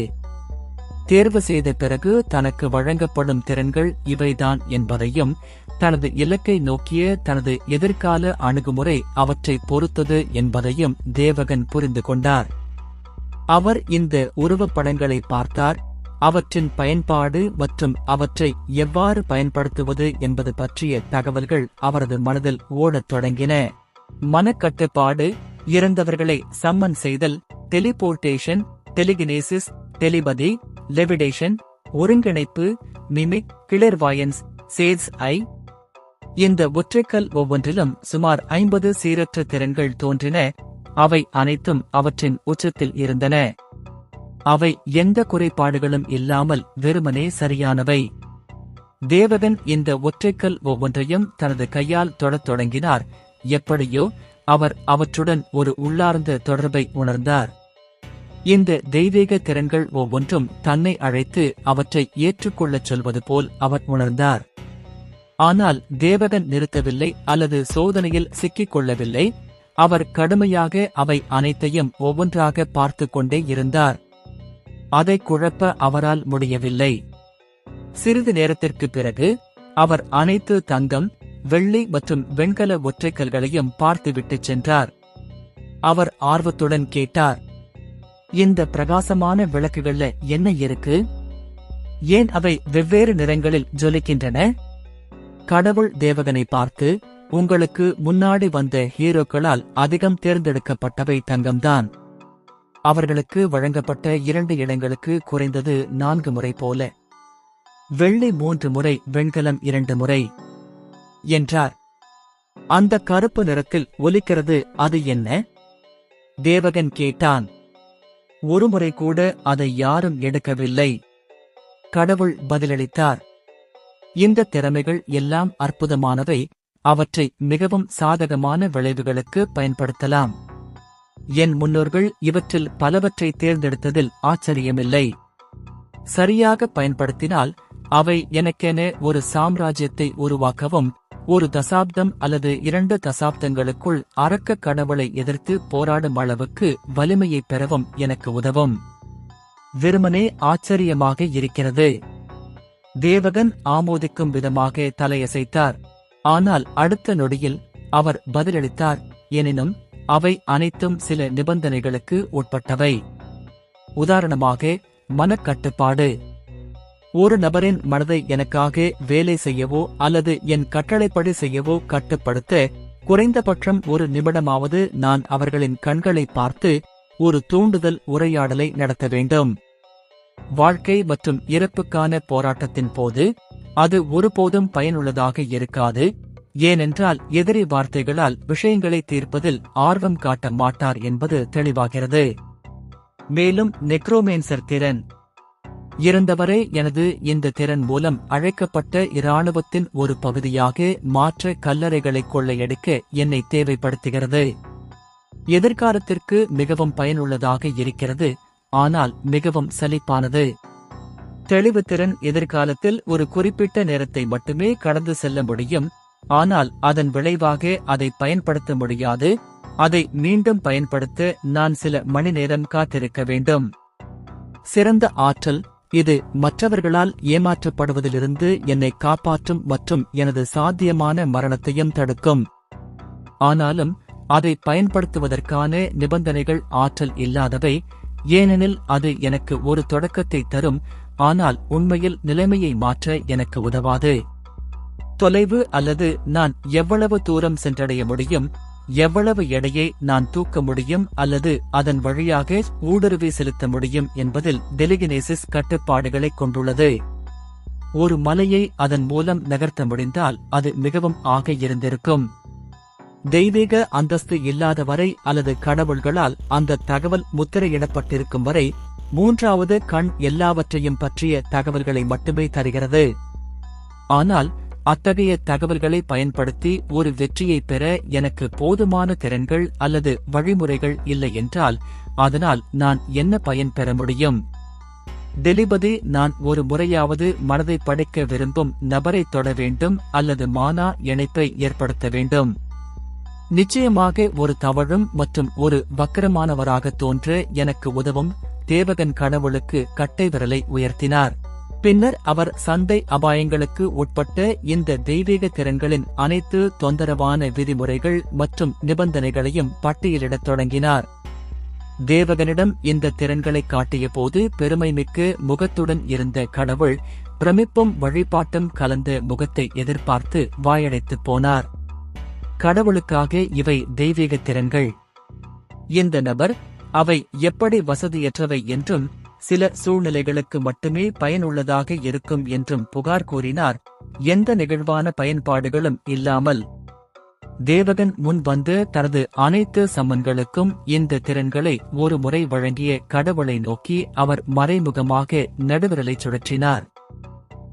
தேர்வு செய்த பிறகு தனக்கு வழங்கப்படும் திறன்கள் இவைதான் என்பதையும் தனது இலக்கை நோக்கிய தனது எதிர்கால அணுகுமுறை அவற்றை பொறுத்தது என்பதையும் தேவகன் புரிந்து கொண்டார். அவர் இந்த உருவப்படங்களை பார்த்தார். அவற்றின் பயன்பாடு மற்றும் அவற்றை எவ்வாறு பயன்படுத்துவது என்பது பற்றிய தகவல்கள் அவரது மனதில் ஓடத் தொடங்கின. மனக்கட்டுப்பாடு, இறந்தவர்களை சம்மன் செய்தல், டெலிபோர்டேஷன், டெலிகினேசிஸ், டெலிபதி, லெவிடேஷன், ஒருங்கிணைப்பு, மிமிக், கிளர்வாயன்ஸ், சேட்ஸ் ஐ. இந்த ஒற்றைக்கல் ஒவ்வொன்றிலும் சுமார் 50 சீரற்ற திறன்கள் தோன்றின. அவை அனைத்தும் அவற்றின் உச்சத்தில் இருந்தன. அவை எந்த குறைபாடுகளும் இல்லாமல் வெறுமனே சரியானவை. தேவகன் இந்த ஒற்றைக்கல் ஒவ்வொன்றையும் தனது கையால் தொடத் தொடங்கினார். எப்படியோ அவர் அவற்றுடன் ஒரு உள்ளார்ந்த தொடர்பை உணர்ந்தார். இந்த தெய்வீக திறன்கள் ஒவ்வொன்றும் தன்னை அழைத்து அவற்றை ஏற்றுக்கொள்ளச் சொல்வது போல் அவர் உணர்ந்தார். ஆனால் தேவகன் நிறுத்தவில்லை அல்லது சோதனையில் சிக்கிக் கொள்ளவில்லை. அவர் கடுமையாக அவை அனைத்தையும் ஒவ்வொன்றாக பார்த்து கொண்டே இருந்தார். அதை குழப்ப அவரால் முடியவில்லை. சிறிது நேரத்திற்கு பிறகு அவர் அனைத்து தங்கம், வெள்ளி மற்றும் வெண்கல ஒற்றைக்கல்களையும் பார்த்துவிட்டுச் சென்றார். அவர் ஆர்வத்துடன் கேட்டார், இந்த பிரகாசமான விளக்குகள்ல என்ன இருக்கு? ஏன் அவை வெவ்வேறு நிறங்களில் ஜொலிக்கின்றன? கடவுள் தேவகனை பார்த்து, உங்களுக்கு முன்னாடி வந்த ஹீரோக்களால் அதிகம் தேர்ந்தெடுக்கப்பட்டவை தங்கம்தான். அவர்களுக்கு வழங்கப்பட்ட 2 இடங்களுக்கு குறைந்தது 4 முறை போல. வெள்ளி 3 முறை, வெண்கலம் 2 முறை என்றார். அந்த கருப்பு நிறத்தில் ஒலிக்கிறது, அது என்ன? தேவகன் கேட்டான். ஒருமுறை கூட அதை யாரும் எடுக்கவில்லை. கடவுள் பதிலளித்தார். இந்த திறமைகள் எல்லாம் அற்புதமானவை. அவற்றை மிகவும் சாதகமான விளைவுகளுக்கு பயன்படுத்தலாம். என் முன்னோர்கள் இவற்றில் பலவற்றை தேர்ந்தெடுத்ததில் ஆச்சரியமில்லை. சரியாக பயன்படுத்தினால் அவை எனக்கென ஒரு சாம்ராஜ்யத்தை உருவாக்கவும், ஒரு தசாப்தம் அல்லது 2 தசாப்தங்களுக்குள் அரக்க கடவுளை எதிர்த்து போராடும் அளவுக்கு வலிமையை பெறவும் எனக்கு உதவும். வெறுமனே ஆச்சரியமாக இருக்கிறது. தேவகன் ஆமோதிக்கும் விதமாக தலையசைத்தார். ஆனால் அடுத்த நொடியில் அவர் பதிலளித்தார், எனினும் அவை அனைத்தும் சில நிபந்தனைகளுக்கு உட்பட்டவை. உதாரணமாக, மனக்கட்டுப்பாடு. ஒரு நபரின் மனதை எனக்காக வேலை செய்யவோ அல்லது என் கட்டளைப்படி செய்யவோ கட்டுப்படுத்த குறைந்தபட்சம் 1 நிமிடமாவது நான் அவர்களின் கண்களை பார்த்து ஒரு தூண்டுதல் உரையாடலை நடத்த வேண்டும். வாழ்க்கை மற்றும் இறப்புக்கான போராட்டத்தின் போது அது ஒருபோதும் பயனுள்ளதாக இருக்காது. ஏனென்றால் எதிரி வார்த்தைகளால் விஷயங்களை தீர்ப்பதில் ஆர்வம் காட்ட மாட்டார் என்பது தெளிவாகிறது. மேலும் நெக்ரோமேன்சர் திறன். இறந்தவரை எனது இந்த திறன் மூலம் அழைக்கப்பட்ட இராணுவத்தின் ஒரு பகுதியாக மாற்ற கல்லறைகளை கொள்ளையடிக்க என்னை தேவைப்படுத்துகிறது. எதிர்காலத்திற்கு மிகவும் பயனுள்ளதாக இருக்கிறது, ஆனால் மிகவும் சலிப்பானது. தெளிவுத்திறன் எதிர்காலத்தில் ஒரு குறிப்பிட்ட நேரத்தை மட்டுமே கடந்து செல்ல முடியும், ஆனால் அதன் விளைவாக அதை பயன்படுத்த முடியாது. அதை மீண்டும் பயன்படுத்த நான் சில மணி நேரம் காத்திருக்க வேண்டும். சிறந்த ஆற்றல், இது மற்றவர்களால் ஏமாற்றப்படுவதிலிருந்து என்னை காப்பாற்றும் மற்றும் எனது சாத்தியமான மரணத்தையும் தடுக்கும். ஆனாலும் அதை பயன்படுத்துவதற்கான நிபந்தனைகள் ஆற்றல் இல்லாதவை, ஏனெனில் அது எனக்கு ஒரு தொடக்கத்தை தரும், ஆனால் உண்மையில் நிலைமையை மாற்ற எனக்கு உதவாது. தொலைவு அல்லது நான் எவ்வளவு தூரம் சென்றடைய முடியும், எவ்வளவு எடையை நான் தூக்க முடியும் அல்லது அதன் வழியாக ஊடுருவி செலுத்த முடியும் என்பதில் டெலிகினேசிஸ் கட்டுப்பாடுகளைக் கொண்டுள்ளது. ஒரு மலையை அதன் மூலம் நகர்த்த முடிந்தால் அது மிகவும் ஆக இருந்திருக்கும். தெய்வீக அந்தஸ்து இல்லாத வரை அல்லது கடவுள்களால் அந்த தகவல் முத்திரையிடப்பட்டிருக்கும் வரை மூன்றாவது கண் எல்லாவற்றையும் பற்றிய தகவல்களை மட்டுமே தருகிறது. ஆனால் அத்தகைய தகவல்களை பயன்படுத்தி ஒரு வெற்றியை பெற எனக்கு போதுமான திறன்கள் அல்லது வழிமுறைகள் இல்லை என்றால் அதனால் நான் என்ன பயன் பெற முடியும்? டெலிபதி நான் ஒரு முறையாவது மனதை படைக்க விரும்பும் நபரை தொட வேண்டும் அல்லது மானா இணைப்பை ஏற்படுத்த வேண்டும். நிச்சயமாக ஒரு தவழும் மற்றும் ஒரு வக்கரமானவராக தோன்ற எனக்கு உதவும். தேவகன் கடவுளுக்கு கட்டை விரலை உயர்த்தினார். பின்னர் அவர் சந்தை அபாயங்களுக்கு உட்பட்ட இந்த தெய்வீக திறன்களின் அனைத்து தொந்தரவான விதிமுறைகள் மற்றும் நிபந்தனைகளையும் பட்டியலிடத் தொடங்கினார். தேவகனிடம் இந்த திறன்களை காட்டிய போது பெருமைமிக்க முகத்துடன் இருந்த கடவுள் பிரமிப்பும் வழிபாட்டும் கலந்த முகத்தை எதிர்பார்த்து வாயடைத்துப் போனார். கடவுளுக்காக இவை தெய்வீக திறன்கள். இந்த நபர் அவை எப்படி வசதியற்றவை என்றும் சில சூழ்நிலைகளுக்கு மட்டுமே பயனுள்ளதாக இருக்கும் என்றும் புகார் கூறினார். எந்த நெகிழ்வான பயன்பாடுகளும் இல்லாமல் தேவகன் முன் வந்து தனது அனைத்து சம்மன்களுக்கும் இந்த திறன்களை ஒரு முறை வழங்கிய கடவுளை நோக்கி அவர் மறைமுகமாக நடுவிரலை சுழற்றினார்.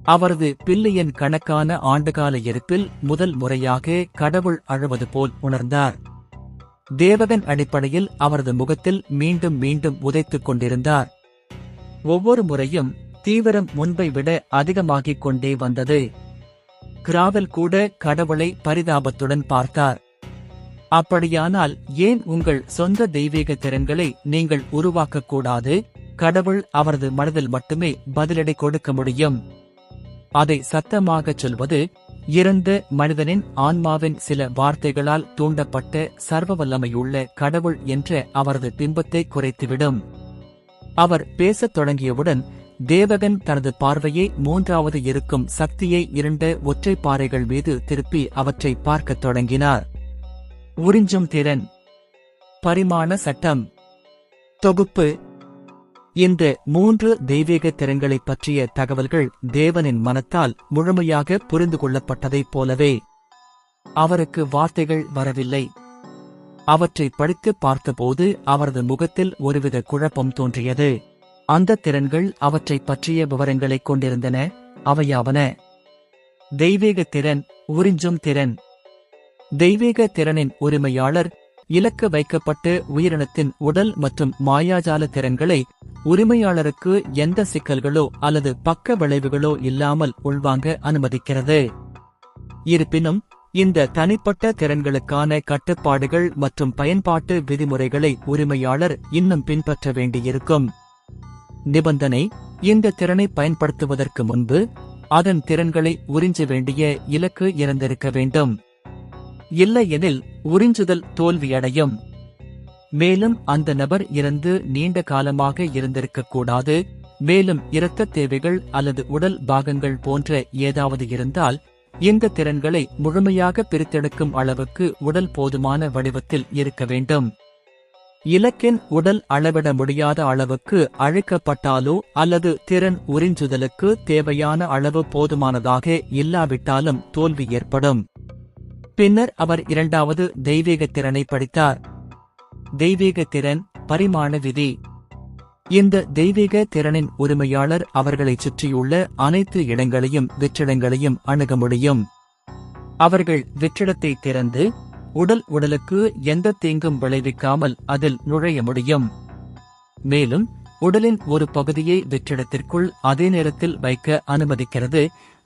அவரது பில்லியன் கணக்கான ஆண்டுகால இருப்பில் முதல் முறையாக கடவுள் அழுவது போல் உணர்ந்தார். தேவகன் அடிப்படையில் அவரது முகத்தில் மீண்டும் மீண்டும் உதைத்துக் கொண்டிருந்தார். ஒவ்வொரு முறையும் தீவிரம் முன்பை விட அதிகமாகிக் கொண்டே வந்தது. கிராவல் கூட கடவுளை பரிதாபத்துடன் பார்த்தார். அப்படியானால் ஏன் உங்கள் சொந்த தெய்வீக திறன்களை நீங்கள் உருவாக்கக்கூடாது? கடவுள் அவரது மனதில் மட்டுமே பதிலடி கொடுக்க முடியும். அதை சத்தமாகச் சொல்வது இறந்த மனிதனின் ஆன்மாவின் சில வார்த்தைகளால் தூண்டப்பட்ட சர்வவல்லமையுள்ள கடவுள் என்ற அவரது பிம்பத்தை குறைத்துவிடும். அவர் பேசத் தொடங்கியவுடன் தேவகன் தனது பார்வையை மூன்றாவது இருக்கும் சக்தியை இருண்ட ஒற்றை பாறைகள் மீது திருப்பி அவற்றை பார்க்கத் தொடங்கினார். உறிஞ்சும் திறன். பரிமாண சட்டம். தொகுப்பு. இந்த 3 தெய்வீக திறன்களைப் பற்றிய தகவல்கள் தேவனின் மனத்தால் முழுமையாக புரிந்து கொள்ளப்பட்டதைப் போலவே அவருக்கு வார்த்தைகள் வரவில்லை. அவற்றை படித்து பார்த்தபோது அவரது முகத்தில் ஒருவித குழப்பம் தோன்றியது. அந்த திறன்கள் அவற்றைப் பற்றிய விவரங்களைக் கொண்டிருந்தன. அவையாவன: தெய்வீக திறன், உறிஞ்சும் திறன். தெய்வீக திறனின் உரிமையாளர் இலக்கு வைக்கப்பட்டு உயிரினத்தின் உடல் மற்றும் மாயாஜால திறன்களை உரிமையாளருக்கு எந்த சிக்கல்களோ அல்லது பக்க விளைவுகளோ இல்லாமல் உள்வாங்க அனுமதிக்கிறது. இருப்பினும் இந்த தனிப்பட்ட திறன்களுக்கான கட்டுப்பாடுகள் மற்றும் பயன்பாட்டு விதிமுறைகளை உரிமையாளர் இன்னும் பின்பற்ற வேண்டியிருக்கும். நிபந்தனை: இந்த திறனை பயன்படுத்துவதற்கு முன்பு அதன் திறன்களை உறிஞ்ச வேண்டிய இலக்கு இறந்திருக்க வேண்டும். இல்லையெனில் உறிஞ்சுதல் தோல்வியடையும். மேலும் அந்த நபர் இறந்து நீண்ட காலமாக இருந்திருக்கக்கூடாது. மேலும் இரத்த தேவைகள் அல்லது உடல் பாகங்கள் போன்ற ஏதாவது இருந்தால் இந்த திறன்களை முழுமையாக பிரித்தெடுக்கும் அளவுக்கு உடல் போதுமான வடிவத்தில் இருக்க வேண்டும். இலக்கின் உடல் அளவிட முடியாத அளவுக்கு அழிக்கப்பட்டாலோ அல்லது திறன் உறிஞ்சுதலுக்கு தேவையான அளவு போதுமானதாக இல்லாவிட்டாலும் தோல்வி ஏற்படும். பின்னர் அவர் இரண்டாவது தெய்வீக திறனை படித்தார். தெய்வீக திறன், பரிமாண விதி. இந்த தெய்வீக திறனின் உரிமையாளர் அவர்களைச் சுற்றியுள்ள அனைத்து இடங்களையும் வெற்றிடங்களையும் அணுக முடியும். அவர்கள் வெற்றிடத்தை திறந்து உடலுக்கு எந்த தீங்கும் விளைவிக்காமல் அதில் நுழைய முடியும். மேலும் உடலின் ஒரு பகுதியை வெற்றிடத்திற்குள் அதே நேரத்தில் வைக்க அனுமதிக்கிறது.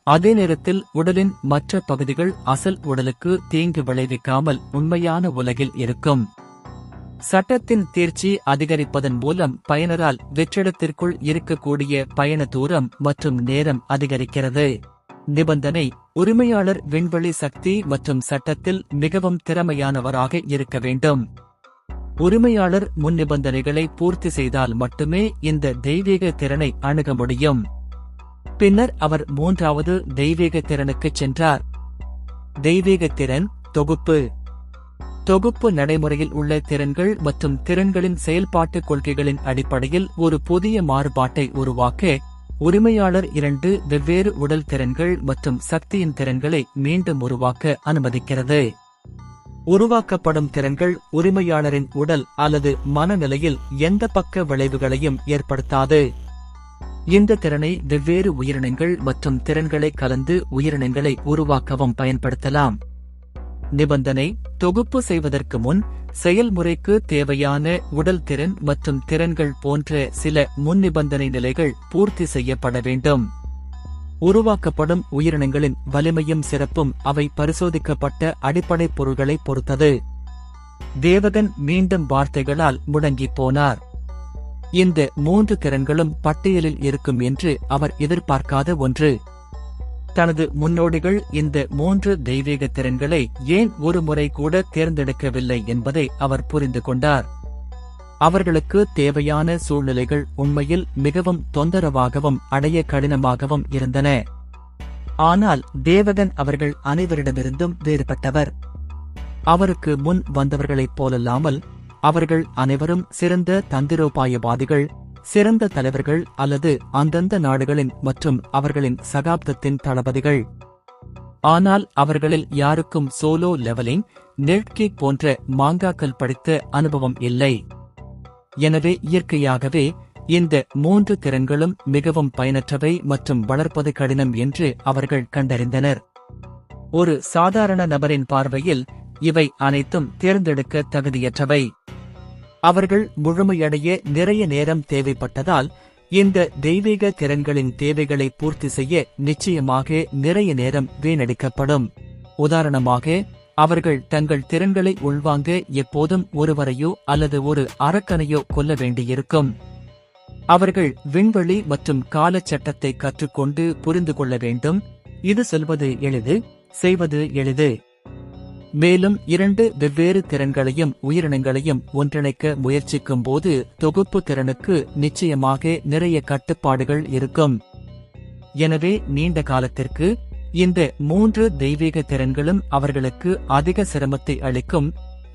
அதே நேரத்தில் உடலின் மற்ற பகுதிகள் அசல் உடலுக்கு தீங்கு விளைவிக்காமல் உண்மையான உலகில் இருக்கும். சட்டத்தின் தேர்ச்சி அதிகரிப்பதன் மூலம் பயனரால் வெற்றிடத்திற்குள் இருக்கக்கூடிய பயண தூரம் மற்றும் நேரம் அதிகரிக்கிறது. நிபந்தனை: உரிமையாளர் விண்வெளி சக்தி மற்றும் சட்டத்தில் மிகவும் திறமையானவராக இருக்க வேண்டும். உரிமையாளர் முன்னிபந்தனைகளை பூர்த்தி செய்தால் மட்டுமே இந்த தெய்வீக திறனை அணுக முடியும். பின்னர் அவர் மூன்றாவது தெய்வீக திறனுக்குச் சென்றார். தெய்வீக திறன் தொகுப்பு. தொகுப்பு நடைமுறையில் உள்ள திறன்கள் மற்றும் திறன்களின் செயல்பாட்டுக் கொள்கைகளின் அடிப்படையில் ஒரு புதிய மாறுபாட்டை உருவாக்க உரிமையாளர் 2 வெவ்வேறு உடல் திறன்கள் மற்றும் சக்தியின் திறன்களை மீண்டும் உருவாக்க அனுமதிக்கிறது. உருவாக்கப்படும் திறன்கள் உரிமையாளரின் உடல் அல்லது மனநிலையில் எந்த பக்க விளைவுகளையும் ஏற்படுத்தாது. இந்த திறனை வெவ்வேறு உயிரினங்கள் மற்றும் திறன்களை கலந்து உயிரினங்களை உருவாக்கவும் பயன்படுத்தலாம். நிபந்தனை: தொகுப்பு செய்வதற்கு முன் செயல்முறைக்கு தேவையான உடல் திறன் மற்றும் திறன்கள் போன்ற சில முன்னிபந்தனை நிலைகள் பூர்த்தி செய்யப்பட வேண்டும். உருவாக்கப்படும் உயிரினங்களின் வலிமையும் சிறப்பும் அவை பரிசோதிக்கப்பட்ட அடிப்படை பொருள்களை பொறுத்தது. தேவகன் மீண்டும் வார்த்தைகளால் முடங்கிப் போனார். இந்த 3 திறன்களும் பட்டியலில் இருக்கும் என்று அவர் எதிர்பார்க்காத ஒன்று. தனது முன்னோடிகள் இந்த 3 தெய்வீக திறன்களை ஏன் ஒரு முறை கூட தேர்ந்தெடுக்கவில்லை என்பதை அவர் புரிந்து கொண்டார். அவர்களுக்கு தேவையான சூழ்நிலைகள் உண்மையில் மிகவும் தொந்தரவாகவும் அடைய கடினமாகவும் இருந்தன. ஆனால் தேவகன் அவர்கள் அனைவரிடமிருந்தும் வேறுபட்டவர். அவருக்கு முன் வந்தவர்களைப் போலல்லாமல் அவர்கள் அனைவரும் சிறந்த தந்திரோபாயவாதிகள், சிறந்த தலைவர்கள் அல்லது அந்தந்த நாடுகளின் மற்றும் அவர்களின் சகாப்தத்தின் தளபதிகள். ஆனால் அவர்களில் யாருக்கும் சோலோ லெவலிங், நெட்கிக் போன்ற மாங்காக்கள் படித்த அனுபவம் இல்லை. எனவே இயற்கையாகவே இந்த 3 திறன்களும் மிகவும் பயனற்றவை மற்றும் வளர்ப்பது கடினம் என்று அவர்கள் கண்டறிந்தனர். ஒரு சாதாரண நபரின் பார்வையில் இவை அனைத்தும் தேர்ந்தெடுக்க தகுதியற்றவை. அவர்கள் முழுமையடைய நிறைய நேரம் தேவைப்பட்டதால் இந்த தெய்வீக திறன்களின் தேவைகளை பூர்த்தி செய்ய நிச்சயமாக நிறைய நேரம் வீணடிக்கப்படும். உதாரணமாக, அவர்கள் தங்கள் திறன்களை உள்வாங்க எப்போதும் ஒருவரையோ அல்லது ஒரு அரக்கனையோ கொல்ல வேண்டியிருக்கும். அவர்கள் விண்வெளி மற்றும் காலச்சட்டத்தை கற்றுக்கொண்டு புரிந்து கொள்ள வேண்டும். இது சொல்வது எளிது, செய்வது எளிது. மேலும் 2 வெவ்வேறு திறன்களையும் உயிரினங்களையும் ஒன்றிணைக்க முயற்சிக்கும் போது தொகுப்பு திறனுக்கு நிச்சயமாக நிறைய கட்டுப்பாடுகள் இருக்கும். எனவே நீண்ட காலத்திற்கு இந்த 3 தெய்வீக திறன்களும் அவர்களுக்கு அதிக சிரமத்தை அளிக்கும்,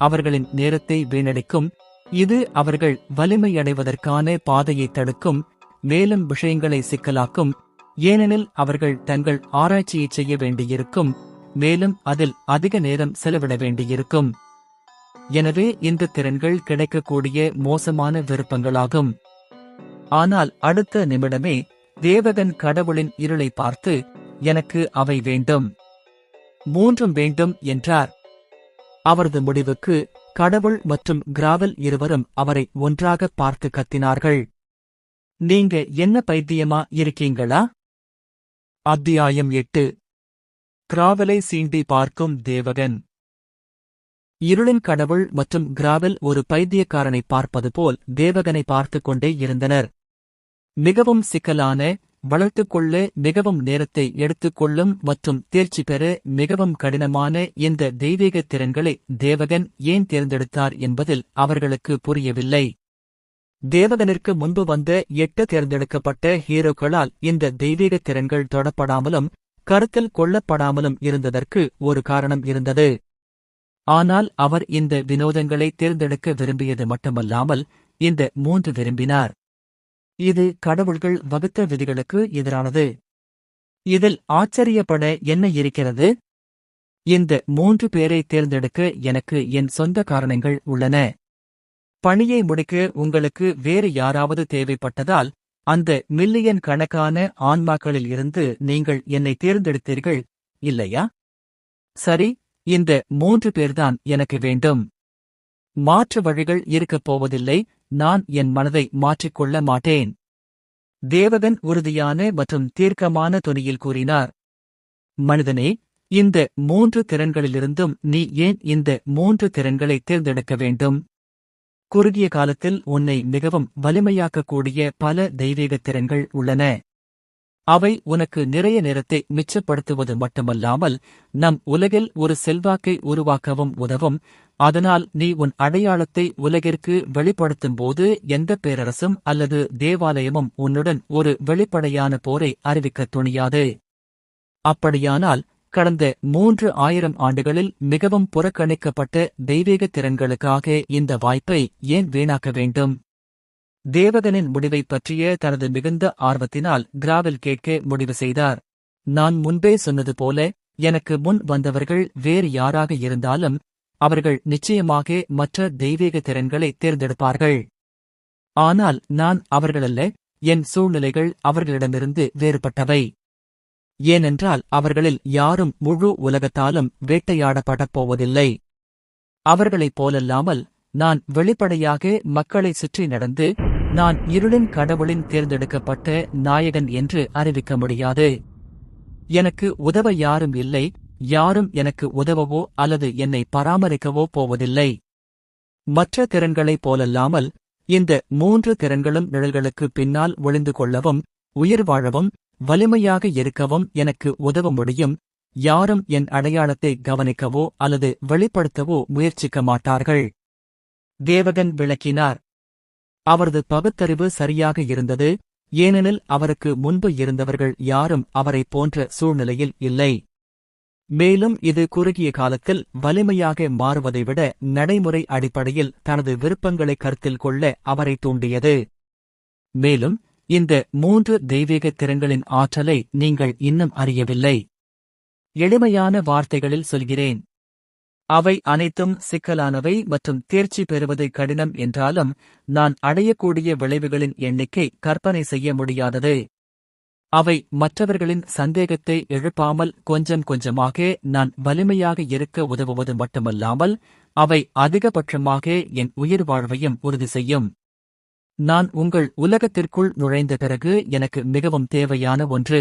அவர்களின் நேரத்தை வீணடிக்கும். இது அவர்கள் வலிமையடைவதற்கான பாதையை தடுக்கும், மேலும் விஷயங்களை சிக்கலாக்கும். ஏனெனில் அவர்கள் தங்கள் ஆராய்ச்சியை செய்ய வேண்டியிருக்கும், மேலும் அதில் அதிக நேரம் செலவிட வேண்டியிருக்கும். எனவே இந்த திறன்கள் கிடைக்கக்கூடிய மோசமான விருப்பங்களாகும். ஆனால் அடுத்த நிமிடமே தேவகன் கடவுளின் இருளை பார்த்து, எனக்கு அவை வேண்டும், 3 வேண்டும் என்றார். அவரது முடிவுக்கு கடவுள் மற்றும் கிராவல் இருவரும் அவரை ஒன்றாக பார்த்து கத்தினார்கள். நீங்க என்ன பைத்தியமா இருக்கீங்களா? அத்தியாயம் 8. கிராவலை சீண்டி பார்க்கும் தேவகன். இருளின் கடவுள் மற்றும் கிராவல் ஒரு பைத்தியக்காரனை பார்ப்பது போல் தேவகனை பார்த்து கொண்டே இருந்தனர். மிகவும் சிக்கலான, வளர்த்துக்கொள்ள மிகவும் நேரத்தை எடுத்துக்கொள்ளும் மற்றும் தேர்ச்சி பெற மிகவும் கடினமான இந்த தெய்வீக திறன்களை தேவகன் ஏன் தேர்ந்தெடுத்தார் என்பதில் அவர்களுக்கு புரியவில்லை. தேவகனிற்கு முன்பு வந்த 8 தேர்ந்தெடுக்கப்பட்ட ஹீரோக்களால் இந்த தெய்வீக திறன்கள் தொடப்படாமலும் கருத்தில் கொள்ளப்படாமலும் இருந்ததற்கு ஒரு காரணம் இருந்தது. ஆனால் அவர் இந்த வினோதங்களை தேர்ந்தெடுக்க விரும்பியது மட்டுமல்லாமல் இந்த 3 விரும்பினார். இது கடவுள்கள் வகுத்த விதிகளுக்கு எதிரானது. இதில் ஆச்சரியப்பட என்ன இருக்கிறது? இந்த 3 பேரை தேர்ந்தெடுக்க எனக்கு என் சொந்த காரணங்கள் உள்ளன. பணியை முடிக்க உங்களுக்கு வேறு யாராவது தேவைப்பட்டதால் அந்த மில்லியன் கணக்கான ஆன்மாக்களில் இருந்து நீங்கள் என்னை தேர்ந்தெடுத்தீர்கள், இல்லையா? சரி, இந்த 3 பேர்தான் எனக்கு வேண்டும். மாற்று வழிகள் இருக்கப் போவதில்லை. நான் என் மனதை மாற்றிக்கொள்ள மாட்டேன். தேவகன் உறுதியான மற்றும் தீர்க்கமான தொனியில் கூறினார். மனிதனே, இந்த 3 திறன்களிலிருந்தும் நீ ஏன் இந்த 3 திறன்களை தேர்ந்தெடுக்க வேண்டும்? குறுகிய காலத்தில் உன்னை மிகவும் வலிமையாக்கக்கூடிய பல தெய்வீக திறன்கள் உள்ளன. அவை உனக்கு நிறைய நேரத்தை மிச்சப்படுத்துவது மட்டுமல்லாமல் நம் உலகில் ஒரு செல்வாக்கை உருவாக்கவும் உதவும். அதனால் நீ உன் அடையாளத்தை உலகிற்கு வெளிப்படுத்தும்போது எந்த பேரரசும் அல்லது தேவாலயமும் உன்னுடன் ஒரு வெளிப்படையான போரை அறிவிக்கத் துணியாது. அப்படியானால் கடந்த 3000 ஆண்டுகளில் மிகவும் புறக்கணிக்கப்பட்ட தெய்வீக திறன்களுக்காக இந்த வாய்ப்பை ஏன் வீணாக்க வேண்டும்? தேவகனின் முடிவைப் பற்றிய தனது மிகுந்த ஆர்வத்தினால் கிராவல் கேட்க முடிவு செய்தார். நான் முன்பே சொன்னது போல, எனக்கு முன் வந்தவர்கள் வேறு யாராக இருந்தாலும் அவர்கள் நிச்சயமாக மற்ற தெய்வீக திறன்களை தேர்ந்தெடுப்பார்கள். ஆனால் நான் அவர்களல்ல. என் சூழ்நிலைகள் அவர்களிடமிருந்து வேறுபட்டவை. ஏனென்றால் அவர்களில் யாரும் முழு உலகத்தாலும் வேட்டையாடப்படப் போவதில்லை. அவர்களைப் போலல்லாமல் நான் வெளிப்படையாக மக்களை சுற்றி நடந்து நான் இருளின் கடவுளின் தேர்ந்தெடுக்கப்பட்ட நாயகன் என்று அறிவிக்க முடியாது. எனக்கு உதவ யாரும் இல்லை. யாரும் எனக்கு உதவவோ அல்லது என்னை பராமரிக்கவோ போவதில்லை. மற்ற திறன்களைப் போலல்லாமல் இந்த 3 திறன்களும் நிழல்களுக்கு பின்னால் ஒளிந்து கொள்ளவும் உயிர் வாழவும் வலிமையாக இருக்கவும் எனக்கு உதவ முடியும். யாரும் என் அடையாளத்தை கவனிக்கவோ அல்லது வெளிப்படுத்தவோ முயற்சிக்க மாட்டார்கள். தேவகன் விளக்கினார். அவரது பகுத்தறிவு சரியாக இருந்தது. ஏனெனில் அவருக்கு முன்பு இருந்தவர்கள் யாரும் அவரைப் போன்ற சூழ்நிலையில் இல்லை. மேலும் இது குறுகிய காலத்தில் வலிமையாக மாறுவதை விட நடைமுறை அடிப்படையில் தனது விருப்பங்களை கருத்தில் கொள்ள அவரை தூண்டியது. மேலும் இந்த 3 தெய்வீக திறன்களின் ஆற்றலை நீங்கள் இன்னும் அறியவில்லை. எளிமையான வார்த்தைகளில் சொல்கிறேன். அவை அனைத்தும் சிக்கலானவை மற்றும் தேர்ச்சி பெறுவது கடினம் என்றாலும் நான் அடையக்கூடிய விளைவுகளின் எண்ணிக்கை கற்பனை செய்ய முடியாதது. அவை மற்றவர்களின் சந்தேகத்தை எழுப்பாமல் கொஞ்சம் கொஞ்சமாக நான் வலிமையாக இருக்க உதவுவது மட்டுமல்லாமல் அவை அதிகபட்சமாக என் உயிர் வாழ்வையும் உறுதி செய்யும். நான் உங்கள் உலகத்திற்குள் நுழைந்த பிறகு எனக்கு மிகவும் தேவையான ஒன்று.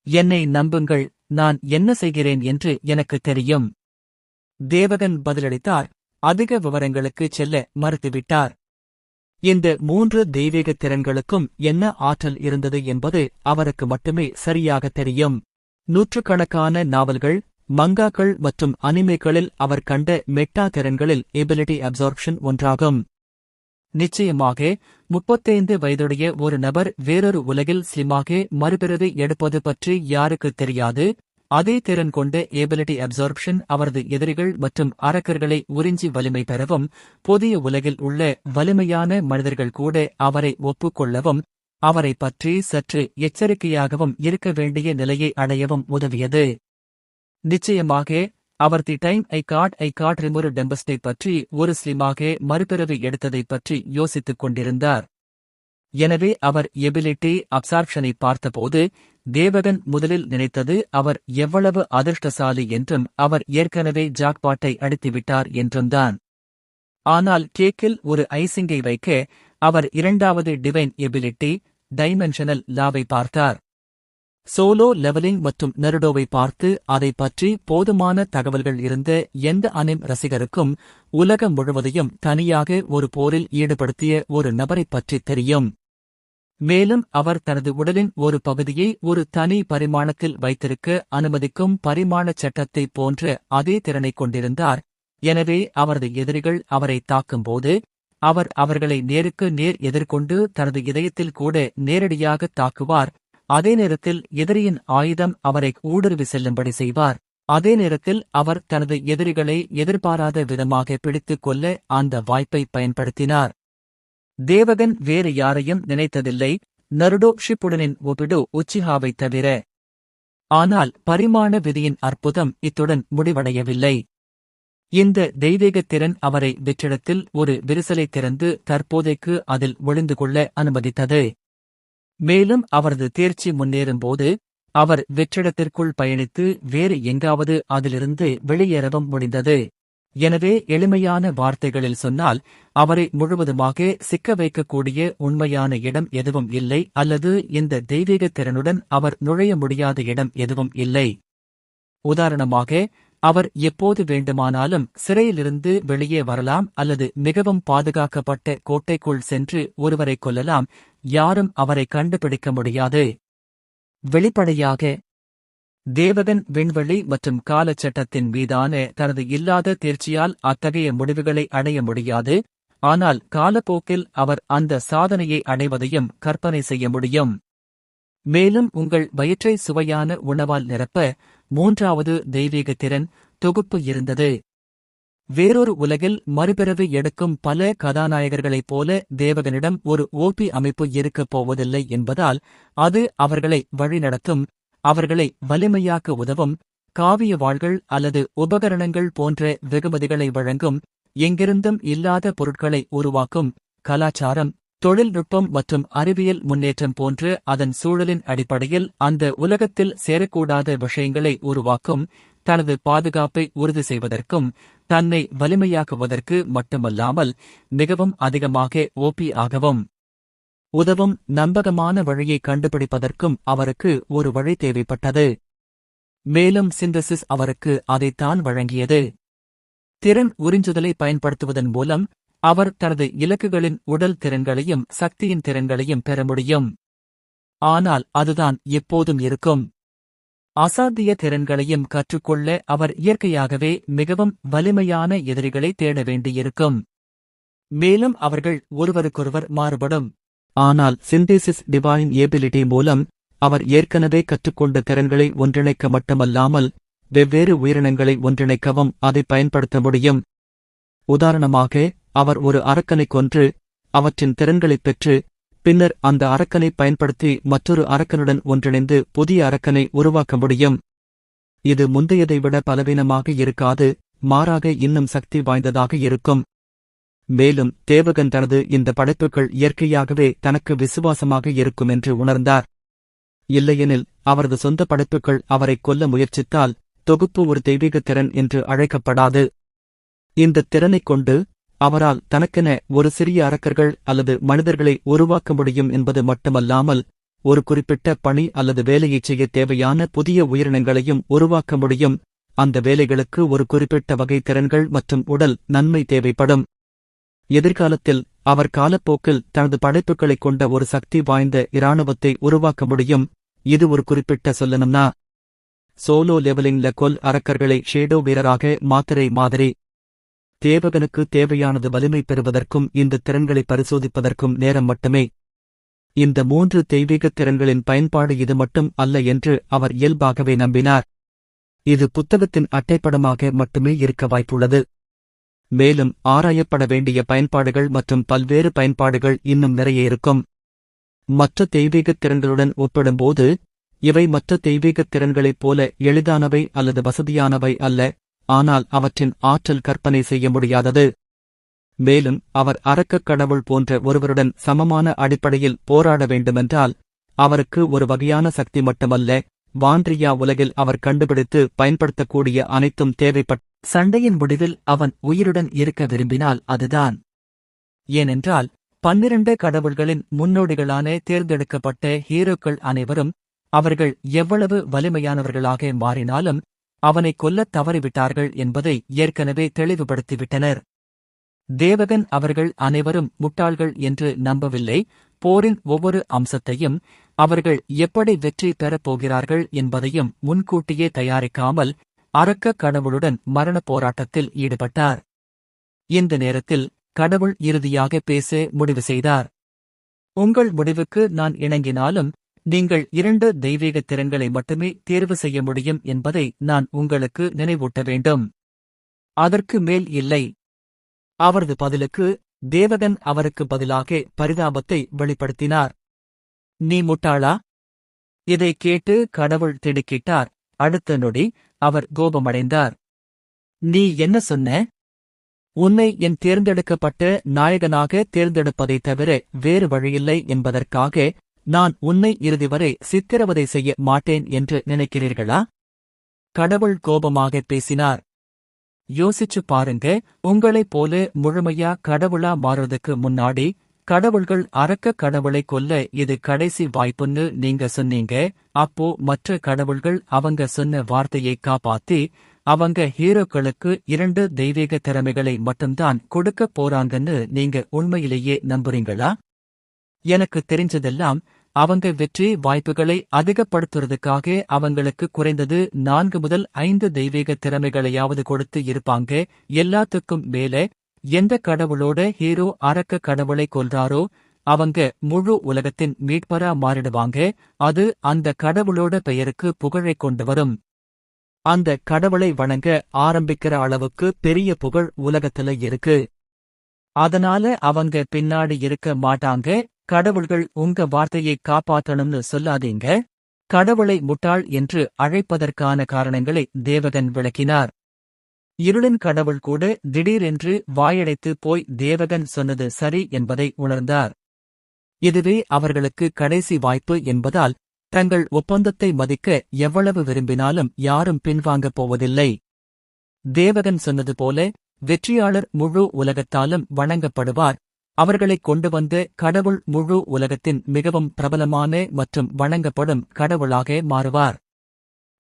என்னை நம்புங்கள், நான் என்ன செய்கிறேன் என்று எனக்கு தெரியும். தேவகன் பதிலளித்தார். அதிக விவரங்களுக்குச் செல்ல மறுத்துவிட்டார். இந்த 3 தெய்வீக திறன்களுக்கும் என்ன ஆற்றல் இருந்தது என்பது அவருக்கு மட்டுமே சரியாக தெரியும். நூற்றுக்கணக்கான நாவல்கள், மங்காக்கள் மற்றும் அனிமேக்களில் அவர் கண்ட மெட்டா திறன்களில் எபிலிட்டி அப்சார்ப்ஷன் ஒன்றாகும். நிச்சயமாக 35 வயதுடைய ஒரு நபர் வேறொரு உலகில் ஸ்லிமாக மறுபிறவி எடுப்பது பற்றி யாருக்கு தெரியாது. அதே திறன் கொண்ட எபிலிட்டி அப்சார்ப்ஷன் அவரது எதிரிகள் மற்றும் அரக்கர்களை உறிஞ்சி வலிமை பெறவும் புதிய உலகில் உள்ள வலிமையான மனிதர்கள் கூட அவரை ஒப்புக்கொள்ளவும் அவரை பற்றி சற்று எச்சரிக்கையாகவும் இருக்க வேண்டிய நிலையை அடையவும் உதவியது. நிச்சயமாக அவர் தி டைம் ஐ காட் ரிமூர் டெம்பஸ்டை பற்றி ஒரு ஸ்லிமாக மறுபிறவி எடுத்ததைப் பற்றி யோசித்துக் கொண்டிருந்தார். எனவே அவர் எபிலிட்டி அப்சார்ப்ஷனை பார்த்தபோது தேவகன் முதலில் நினைத்தது அவர் எவ்வளவு அதிர்ஷ்டசாலி என்றும் அவர் ஏற்கனவே ஜாக்பாட்டை அடித்துவிட்டார் என்றும்தான். ஆனால் கேக்கில் ஒரு ஐசிங்கை வைக்க அவர் 2வது டிவைன் எபிலிட்டி டைமென்ஷனல் லாவை பார்த்தார். சோலோ லெவலிங் மற்றும் நருடோவை பார்த்து அதை பற்றி போதுமான தகவல்கள் இருந்த எந்த அனிம் ரசிகருக்கும் உலகம் முழுவதையும் தனியாக ஒரு போரில் ஈடுபடுத்திய ஒரு நபரைப் பற்றி தெரியும். மேலும் அவர் தனது உடலின் ஒரு பகுதியை ஒரு தனி பரிமாணத்தில் வைத்திருக்க அனுமதிக்கும் பரிமாணச் சட்டத்தை போன்ற அதே திறனைக் கொண்டிருந்தார். எனவே அவரது எதிரிகள் அவரை தாக்கும்போது அவர் அவர்களை நேருக்கு நேர் எதிர்கொண்டு தனது இதயத்தில் கூட நேரடியாக தாக்குவார். அதே நேரத்தில் எதிரியின் ஆயுதம் அவரை ஊடுருவி செல்லும்படி செய்வார். அதே நேரத்தில் அவர் தனது எதிரிகளை எதிர்பாராத விதமாக பிடித்துக் கொள்ள அந்த வாய்ப்பை பயன்படுத்தினார். தேவகன் வேறு யாரையும் நினைத்ததில்லை, நருடோ ஷிப்புடனின் ஒபிடோ உச்சிஹாவைத் தவிர. ஆனால் பரிமாண விதியின் அற்புதம் இத்துடன் முடிவடையவில்லை. இந்த தெய்வீகத் திறன் அவரை வெற்றிடத்தில் ஒரு விரிசலை திறந்து தற்போதைக்கு அதில் ஒளிந்து கொள்ள அனுமதித்தது. மேலும் அவரது தேர்ச்சி முன்னேறும்போது அவர் வெற்றிடத்திற்குள் பயணித்து வேறு எங்காவது அதிலிருந்து வெளியேறவும் முடிந்தது. எனவே எளிமையான வார்த்தைகளில் சொன்னால், அவரை முழுவதுமாக சிக்க வைக்கக்கூடிய உண்மையான இடம் எதுவும் இல்லை, அல்லது இந்த தெய்வீகத் திறனுடன் அவர் நுழைய முடியாத இடம் எதுவும் இல்லை. உதாரணமாக, அவர் எப்போது வேண்டுமானாலும் சிறையிலிருந்து வெளியே வரலாம் அல்லது மிகவும் பாதுகாக்கப்பட்ட கோட்டைக்குள் சென்று ஒருவரை கொல்லலாம், யாரும் அவரை கண்டுபிடிக்க முடியாது. வெளிப்படையாக, தேவகன் விண்வெளி மற்றும் காலச்சட்டத்தின் மீதான தனது இல்லாத தேர்ச்சியால் அத்தகைய முடிவுகளை அடைய முடியாது, ஆனால் காலப்போக்கில் அவர் அந்த சாதனையை அடைவதையும் கற்பனை செய்ய முடியும். மேலும் உங்கள் வயிற்றை சுவையான உணவால் நிரப்ப மூன்றாவது தெய்வீக திறன் தொகுப்பு இருந்தது. வேறொரு உலகில் மறுபிறவி எடுக்கும் பல கதாநாயகர்களைப் போல தேவகனிடம் ஒரு ஓபி அமைப்பு இருக்கப் போவதில்லை என்பதால் அது அவர்களை வழிநடத்தும், அவர்களை வலிமையாக்க உதவும், காவிய வாள்கள் அல்லது உபகரணங்கள் போன்ற வெகுமதிகளை வழங்கும், எங்கிருந்தும் இல்லாத பொருட்களை உருவாக்கும், கலாச்சாரம், தொழில்நுட்பம் மற்றும் அறிவியல் முன்னேற்றம் போன்ற அதன் சூழலின் அடிப்படையில் அந்த உலகத்தில் சேரக்கூடாத விஷயங்களை உருவாக்கும், தனது பாதுகாப்பை உறுதி செய்வதற்கும் தன்னை வலிமையாக்குவதற்கு மட்டுமல்லாமல் மிகவும் அதிகமாக ஓபி ஆகவும் உதவும் நம்பகமான வழியை கண்டுபிடிப்பதற்கும் அவருக்கு ஒரு வழி தேவைப்பட்டது. மேலும் சிந்தசிஸ் அவருக்கு அதைத்தான் வழங்கியது. திறன் உறிஞ்சுதலை பயன்படுத்துவதன் மூலம் அவர் தனது இலக்குகளின் உடல் திறன்களையும் சக்தியின் திறன்களையும் பெற முடியும். ஆனால் அதுதான் எப்போதும் இருக்கும். அசாத்திய திறன்களையும் கற்றுக்கொள்ள அவர் இயற்கையாகவே மிகவும் வலிமையான எதிரிகளை தேட வேண்டியிருக்கும். மேலும் அவர்கள் ஒருவருக்கொருவர் மாறுபடும். ஆனால் சிந்தேசிஸ் டிவைன் ஏபிலிட்டி மூலம் அவர் ஏற்கனவே கற்றுக்கொண்ட திறன்களை ஒன்றிணைக்க மட்டுமல்லாமல் வெவ்வேறு உயிரினங்களை ஒன்றிணைக்கவும் அதை பயன்படுத்த முடியும். உதாரணமாக, அவர் ஒரு அரக்கனை கொன்று அவற்றின் திறன்களைப் பெற்று பின்னர் அந்த அரக்கனை பயன்படுத்தி மற்றொரு அரக்கனுடன் ஒன்றிணைந்து புதிய அரக்கனை உருவாக்க முடியும். இது முந்தையதை விட பலவீனமாக இருக்காது, மாறாக இன்னும் சக்தி வாய்ந்ததாக இருக்கும். மேலும் தேவகன் தனது இந்த படைப்புகள் இயற்கையாகவே தனக்கு விசுவாசமாக இருக்கும் என்று உணர்ந்தார். இல்லையெனில் அவரது சொந்த படைப்புகள் அவரை கொல்ல முயற்சித்தால் தொகுப்பு ஒரு தெய்வீக திறன் என்று அழைக்கப்படாது. இந்த திறனைக் கொண்டு அவரால் தனக்கென ஒரு சிறிய அரக்கர்கள் அல்லது மனிதர்களை உருவாக்க முடியும் என்பது மட்டுமல்லாமல் ஒரு குறிப்பிட்ட பணி அல்லது வேலையைச் செய்ய தேவையான புதிய உயிரினங்களையும் உருவாக்க முடியும். அந்த வேலைகளுக்கு ஒரு குறிப்பிட்ட வகை திறன்கள் மற்றும் உடல் நன்மை தேவைப்படும். எதிர்காலத்தில் அவர் காலப்போக்கில் தனது படைப்புகளைக் கொண்ட ஒரு சக்தி வாய்ந்த இராணுவத்தை உருவாக்க முடியும். இது ஒரு குறிப்பிட்ட சொல்லணும்னா சோலோ லெவலிங்ல கொல் அரக்கர்களை ஷேடோ வீரராக மாத்திரை மாதிரி. தேவகனுக்கு தேவையானது வலிமை பெறுவதற்கும் இந்த திறன்களை பரிசோதிப்பதற்கும் நேரம் மட்டுமே. இந்த 3 தெய்வீகத் திறன்களின் பயன்பாடு இது மட்டும் அல்ல என்று அவர் இயல்பாகவே நம்பினார். இது புத்தகத்தின் அட்டைப்படமாக மட்டுமே இருக்க வாய்ப்புள்ளது. மேலும் ஆராயப்பட வேண்டிய பயன்பாடுகள் மற்றும் பல்வேறு பயன்பாடுகள் இன்னும் நிறைய இருக்கும். மற்ற தெய்வீகத் திறன்களுடன் ஒப்பிடும்போது இவை மற்ற தெய்வீகத் திறன்களைப் போல எளிதானவை அல்லது வசதியானவை அல்ல, ஆனால் அவற்றின் ஆற்றல் கற்பனை செய்ய முடியாதது. மேலும் அவர் அரக்கக் கடவுள் போன்ற ஒருவருடன் சமமான அடிப்படையில் போராட வேண்டுமென்றால் அவருக்கு ஒரு வகையான சக்தி மட்டுமல்ல, வான்ட்ரியா உலகில் அவர் கண்டுபிடித்து பயன்படுத்தக்கூடிய அனைத்தும் தேவைப்பட்ட. சண்டையின் முடிவில் அவன் உயிருடன் இருக்க விரும்பினால் அதுதான். ஏனென்றால் 12 கடவுள்களின் முன்னோடிகளான தேர்ந்தெடுக்கப்பட்ட ஹீரோக்கள் அனைவரும் அவர்கள் எவ்வளவு வலிமையானவர்களாக மாறினாலும் அவனை கொல்லத் தவறிவிட்டார்கள் என்பதை ஏற்கனவே தெளிவுபடுத்திவிட்டனர். தேவகன் அவர்கள் அனைவரும் முட்டாள்கள் என்று நம்பவில்லை. போரின் ஒவ்வொரு அம்சத்தையும் அவர்கள் எப்படி வெற்றி பெறப் போகிறார்கள் என்பதையும் முன்கூட்டியே தயாரிக்காமல் அரக்க கடவுளுடன் மரணப் போராட்டத்தில் ஈடுபட்டார். இந்த நேரத்தில் கடவுள் இறுதியாக பேச முடிவு செய்தார். உங்கள் முடிவுக்கு நான் இணங்கினாலும் நீங்கள் 2 தெய்வீகத் திறன்களை மட்டுமே தேர்வு செய்ய முடியும் என்பதை நான் உங்களுக்கு நினைவூட்ட வேண்டும். அதற்கு மேல் இல்லை. அவரது பதிலுக்கு தேவகன் அவருக்கு பதிலாக பரிதாபத்தை வெளிப்படுத்தினார். நீ முட்டாளா? இதைக் கேட்டு கடவுள் திடுக்கிட்டார். அடுத்த நொடி அவர் கோபமடைந்தார். நீ என்ன சொன்ன? உன்னை என் தேர்ந்தெடுக்கப்பட்ட நாயகனாக தேர்ந்தெடுப்பதைத் தவிர வேறு வழியில்லை என்பதற்காக நான் உன்னை இறுதிவரை சித்திரவதை செய்ய மாட்டேன் என்று நினைக்கிறீர்களா? கடவுள் கோபமாகப் பேசினார். யோசிச்சு பாருங்க, உங்களைப் போல முழுமையா கடவுளா மாறுறதுக்கு முன்னாடி கடவுள்கள் அரக்க கடவுளை கொல்ல இது கடைசி வாய்ப்புன்னு நீங்க சொன்னீங்க. அப்போ மற்ற கடவுள்கள் அவங்க சொன்ன வார்த்தையை காப்பாத்தி அவங்க ஹீரோக்களுக்கு 2 தெய்வீக திறமைகளை மட்டும்தான் கொடுக்கப் போறாங்கன்னு நீங்க உண்மையிலேயே நம்புறீங்களா? எனக்கு தெரிஞ்சதெல்லாம் அவங்க வெற்றி வாய்ப்புகளை அதிகப்படுத்துறதுக்காக அவங்களுக்கு குறைந்தது 4 முதல் 5 தெய்வீக திறமைகளையாவது கொடுத்து இருப்பாங்க. எல்லாத்துக்கும் மேல எந்த கடவுளோட ஹீரோ அரக்க கடவுளை கொல்றாரோ அவங்க முழு உலகத்தின் மீட்பரா மாறிடுவாங்க. அது அந்த கடவுளோட பெயருக்கு புகழைக் கொண்டு வரும். அந்த கடவுளை வணங்க ஆரம்பிக்கிற அளவுக்கு பெரிய புகழ் உலகத்துல இருக்கு. அதனால அவங்க பின்னாடி இருக்க மாட்டாங்க. கடவுள்கள் உங்க வார்த்தையை காப்பாற்றணும்னு சொல்லாதீங்க. கடவுளை முட்டாள் என்று அழைப்பதற்கான காரணங்களை தேவகன் விளக்கினார். இருளின் கடவுள் கூட திடீரென்று வாயடைத்து போய் தேவகன் சொன்னது சரி என்பதை உணர்ந்தார். இதுவே அவர்களுக்கு கடைசி வாய்ப்பு என்பதால் தங்கள் ஒப்பந்தத்தை மதிக்க எவ்வளவு விரும்பினாலும் யாரும் பின்வாங்கப் போவதில்லை. தேவகன் சொன்னது போல வெற்றியாளர் முழு உலகத்தாலும் வணங்கப்படுவார். அவர்களைக் கொண்டு வந்த கடவுள் முழு உலகத்தின் மிகவும் பிரபலமான மற்றும் வணங்கப்படும் கடவுளாக மாறுவார்.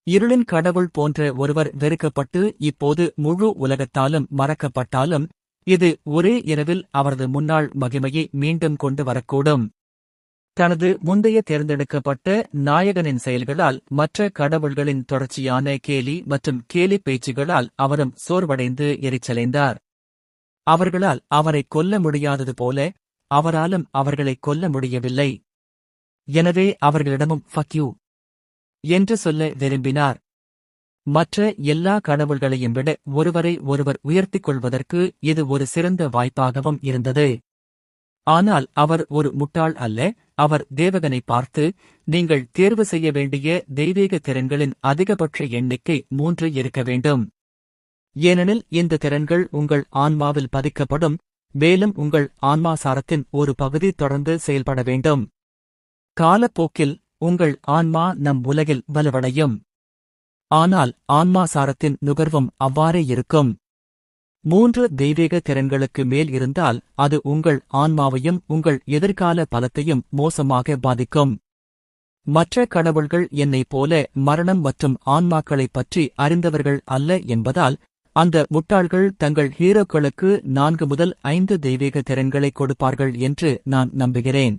இருளின் கடவுள் போன்ற ஒருவர் வெறுக்கப்பட்டு இப்போது முழு உலகத்தாலும் மறக்கப்பட்டாலும் இது ஒரே இரவில் அவரது முன்னாள் மகிமையை மீண்டும் கொண்டு வரக்கூடும். தனது முந்தைய தேர்ந்தெடுக்கப்பட்ட நாயகனின் செயல்களால் மற்ற கடவுள்களின் தொடர்ச்சியான கேலி மற்றும் கேலி பேச்சுகளால் அவரும் சோர்வடைந்து எரிச்சலைந்தார். அவர்களால் அவரை கொல்ல முடியாதது போல அவராலும் அவர்களை கொல்ல முடியவில்லை. எனவே அவர்களிடமும் "ஃபக் யூ" என்று சொல்ல விரும்பினார். மற்ற எல்லா கடவுள்களையும் விட ஒருவரை ஒருவர் உயர்த்திக் கொள்வதற்கு இது ஒரு சிறந்த வாய்ப்பாகவும் இருந்தது. ஆனால் அவர் ஒரு முட்டாள் அல்ல. அவர் தேவகனை பார்த்து, நீங்கள் தேர்வு செய்ய வேண்டிய தெய்வீக திறன்களின் அதிகபட்ச எண்ணிக்கை 3 இருக்க வேண்டும். ஏனெனில் இந்த திறன்கள் உங்கள் ஆன்மாவில் பதிக்கப்படும். மேலும் உங்கள் ஆன்மாசாரத்தின் ஒரு பகுதி தொடர்ந்து செயல்பட வேண்டும். காலப்போக்கில் உங்கள் ஆன்மா நம் உலகில் வலுவடையும். ஆனால் ஆன்மாசாரத்தின் நுகர்வும் அவ்வாறே இருக்கும். 3 தெய்வீக திறன்களுக்கு மேல் இருந்தால் அது உங்கள் ஆன்மாவையும் உங்கள் எதிர்கால பலத்தையும் மோசமாக பாதிக்கும். மற்ற கடவுள்கள் என்னைப் போல மரணம் மற்றும் ஆன்மாக்களைப் பற்றி அறிந்தவர்கள் அல்ல என்பதால் அந்த முட்டாள்கள் தங்கள் ஹீரோக்களுக்கு 4 முதல் 5 தெய்வீக திறன்களை கொடுப்பார்கள் என்று நான் நம்புகிறேன்.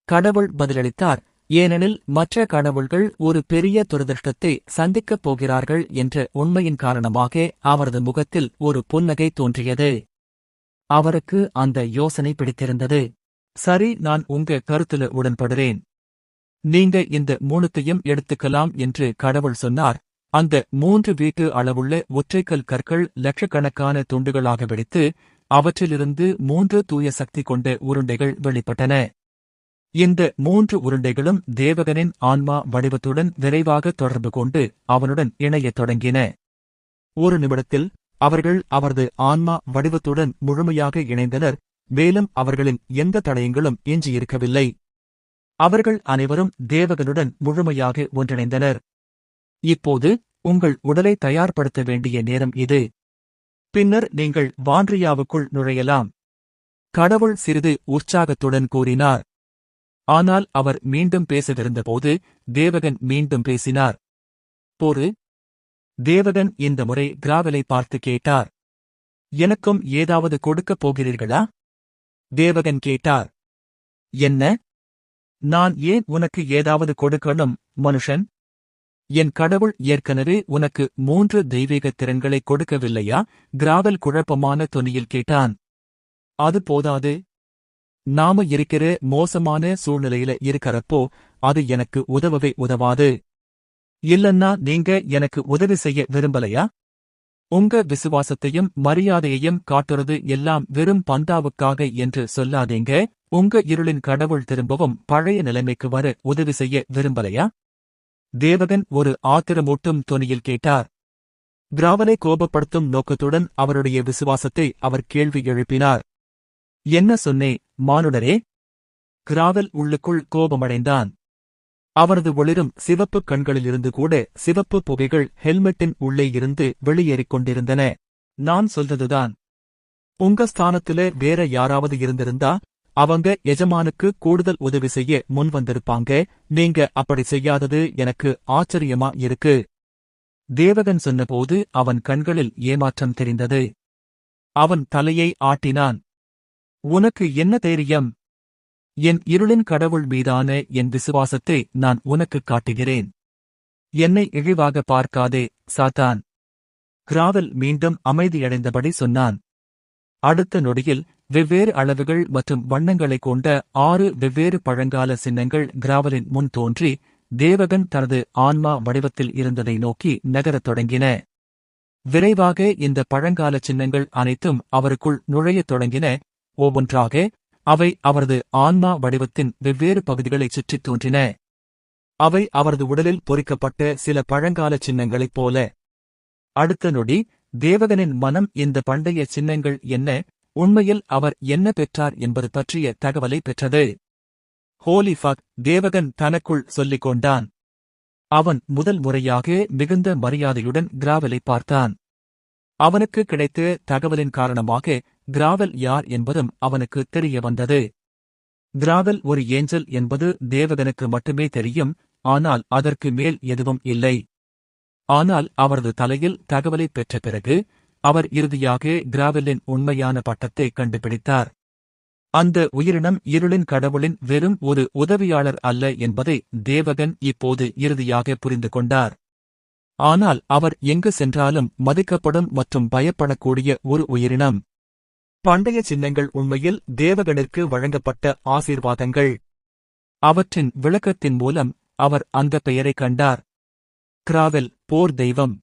கடவுள் பதிலளித்தார், ஏனெனில் மற்ற கடவுள்கள் ஒரு பெரிய துரதிர்ஷ்டத்தை சந்திக்கப் போகிறார்கள் என்ற உண்மையின் காரணமாக அவரது முகத்தில் ஒரு புன்னகை தோன்றியது. அவருக்கு அந்த யோசனை பிடித்திருந்தது. சரி, நான் உங்க கருத்துல உடன்படுறேன். நீங்க இந்த 3த்தையும் எடுத்துக்கலாம் என்று கடவுள் சொன்னார். அந்த 3 வீட்டு அளவுள்ள ஒற்றைக்கல் கற்கள் லட்சக்கணக்கான துண்டுகளாக வெடித்து அவற்றிலிருந்து 3 தூய சக்தி கொண்ட உருண்டைகள் வெளிப்பட்டன. இந்த 3 உருண்டைகளும் தேவகனின் ஆன்மா வடிவத்துடன் விரைவாக தொடர்பு கொண்டு அவனுடன் இணையத் தொடங்கின. ஒரு நிமிடத்தில் அவர்கள் அவரது ஆன்மா வடிவத்துடன் முழுமையாக இணைந்தனர். மேலும் அவர்களின் எந்த தடயங்களும் எஞ்சியிருக்கவில்லை. அவர்கள் அனைவரும் தேவகனுடன் முழுமையாக ஒன்றிணைந்தனர். இப்போது உங்கள் உடலை தயார்படுத்த வேண்டிய நேரம் இது. பின்னர் நீங்கள் வான்ட்ரியாவுக்குள் நுழையலாம். கடவுள் சிறிது உற்சாகத்துடன் கூறினார். ஆனால் அவர் மீண்டும் பேசவிருந்தபோது தேவகன் மீண்டும் பேசினார். போரு. தேவகன் இந்த முறை கிராவலை பார்த்து கேட்டார். எனக்கும் ஏதாவது கொடுக்கப் போகிறீர்களா? தேவகன் கேட்டார். என்ன? நான் ஏன் உனக்கு ஏதாவது கொடுக்கணும், மனுஷன்? என் கடவுள் ஏற்கனவே உனக்கு 3 தெய்வீக திறன்களை கொடுக்கவில்லையா? கிராவல் குழப்பமான தொனியில் கேட்டான். அது போதாது. நாம இருக்கிற மோசமான சூழ்நிலையில இருக்கிறப்போ அது எனக்கு உதவவே உதவாது. இல்லன்னா நீங்க எனக்கு உதவி செய்ய விரும்பலையா? உங்க விசுவாசத்தையும் மரியாதையையும் காட்டுறது எல்லாம் வெறும் பந்தாவுக்காக என்று சொல்லாதீங்க. உங்க இருளின் கடவுள் திரும்பவும் பழைய நிலைமைக்கு வர உதவி செய்ய விரும்பலையா? தேவகன் ஒரு ஆத்திரமூட்டும் தொனியில் கேட்டார். கிராவலை கோபப்படுத்தும் நோக்கத்துடன் அவருடைய விசுவாசத்தை அவர் கேள்வி எழுப்பினார். என்ன சொன்னே, மானுடரே? கிராவல் உள்ளுக்குள் கோபமடைந்தான். அவரது ஒளிரும் சிவப்பு கண்களிலிருந்து கூட சிவப்பு புகைகள் ஹெல்மெட்டின் உள்ளே இருந்து வெளியேறிக் கொண்டிருந்தன. நான் சொல்றதுதான். உங்க ஸ்தானத்தில வேற யாராவது இருந்திருந்தா அவங்க எஜமானுக்கு கூடுதல் உதவி செய்ய முன் வந்திருப்பாங்க. நீங்க அப்படி செய்யாதது எனக்கு ஆச்சரியமா இருக்கு. தேவகன் சொன்னபோது அவன் கண்களில் ஏமாற்றம் தெரிந்தது. அவன் தலையை ஆட்டினான். உனக்கு என்ன தைரியம்? என் இருளின் கடவுள் மீதான என் விசுவாசத்தை நான் உனக்குக் காட்டுகிறேன். என்னை இழிவாக பார்க்காதே, சாத்தான். கிராவல் மீண்டும் அமைதியடைந்தபடி சொன்னான். அடுத்த நொடியில் வெவ்வேறு அளவுகள் மற்றும் வண்ணங்களைக் கொண்ட 6 வெவ்வேறு பழங்கால சின்னங்கள் கிராவலின் முன் தோன்றி தேவகன் தனது ஆன்மா வடிவத்தில் இருந்ததை நோக்கி நகரத் தொடங்கின. விரைவாக இந்த பழங்கால சின்னங்கள் அனைத்தும் அவருக்குள் நுழையத் தொடங்கின. ஒவ்வொன்றாக அவை அவரது ஆன்மா வடிவத்தின் வெவ்வேறு பகுதிகளைச் சுற்றித் தோன்றின. அவை அவரது உடலில் பொறிக்கப்பட்ட சில பழங்கால சின்னங்களைப் போல. அடுத்த நொடி தேவகனின் மனம் இந்த பண்டைய சின்னங்கள் என்ன, உண்மையில் அவர் என்ன பெற்றார் என்பது பற்றிய தகவலை பெற்றது. ஹோலி ஃபக், தேவகன் தனக்குள் சொல்லிக் கொண்டான். அவன் முதல் முறையாக மிகுந்த மரியாதையுடன் கிராவலை பார்த்தான். அவனுக்கு கிடைத்த தகவலின் காரணமாக கிராவல் யார் என்பதும் அவனுக்கு தெரிய வந்தது. கிராவல் ஒரு ஏஞ்சல் என்பது தேவகனுக்கு மட்டுமே தெரியும், ஆனால் அதற்கு மேல் எதுவும் இல்லை. ஆனால் அவரது தலையில் தகவலை பெற்ற பிறகு அவர் இறுதியாக கிராவலின் உண்மையான பட்டத்தை கண்டுபிடித்தார். அந்த உயிரினம் இருளின் கடவுளின் வெறும் ஒரு உதவியாளர் அல்ல என்பதை தேவகன் இப்போது இறுதியாக புரிந்து கொண்டார். ஆனால் அவர் எங்கு சென்றாலும் மதிக்கப்படும் மற்றும் பயப்படக்கூடிய ஒரு உயிரினம். பண்டைய சின்னங்கள் உண்மையில் தேவகனிற்கு வழங்கப்பட்ட ஆசீர்வாதங்கள். அவற்றின் விளக்கத்தின் மூலம் அவர் அந்த பெயரைக் கண்டார். கிராவல், போர் தெய்வம்.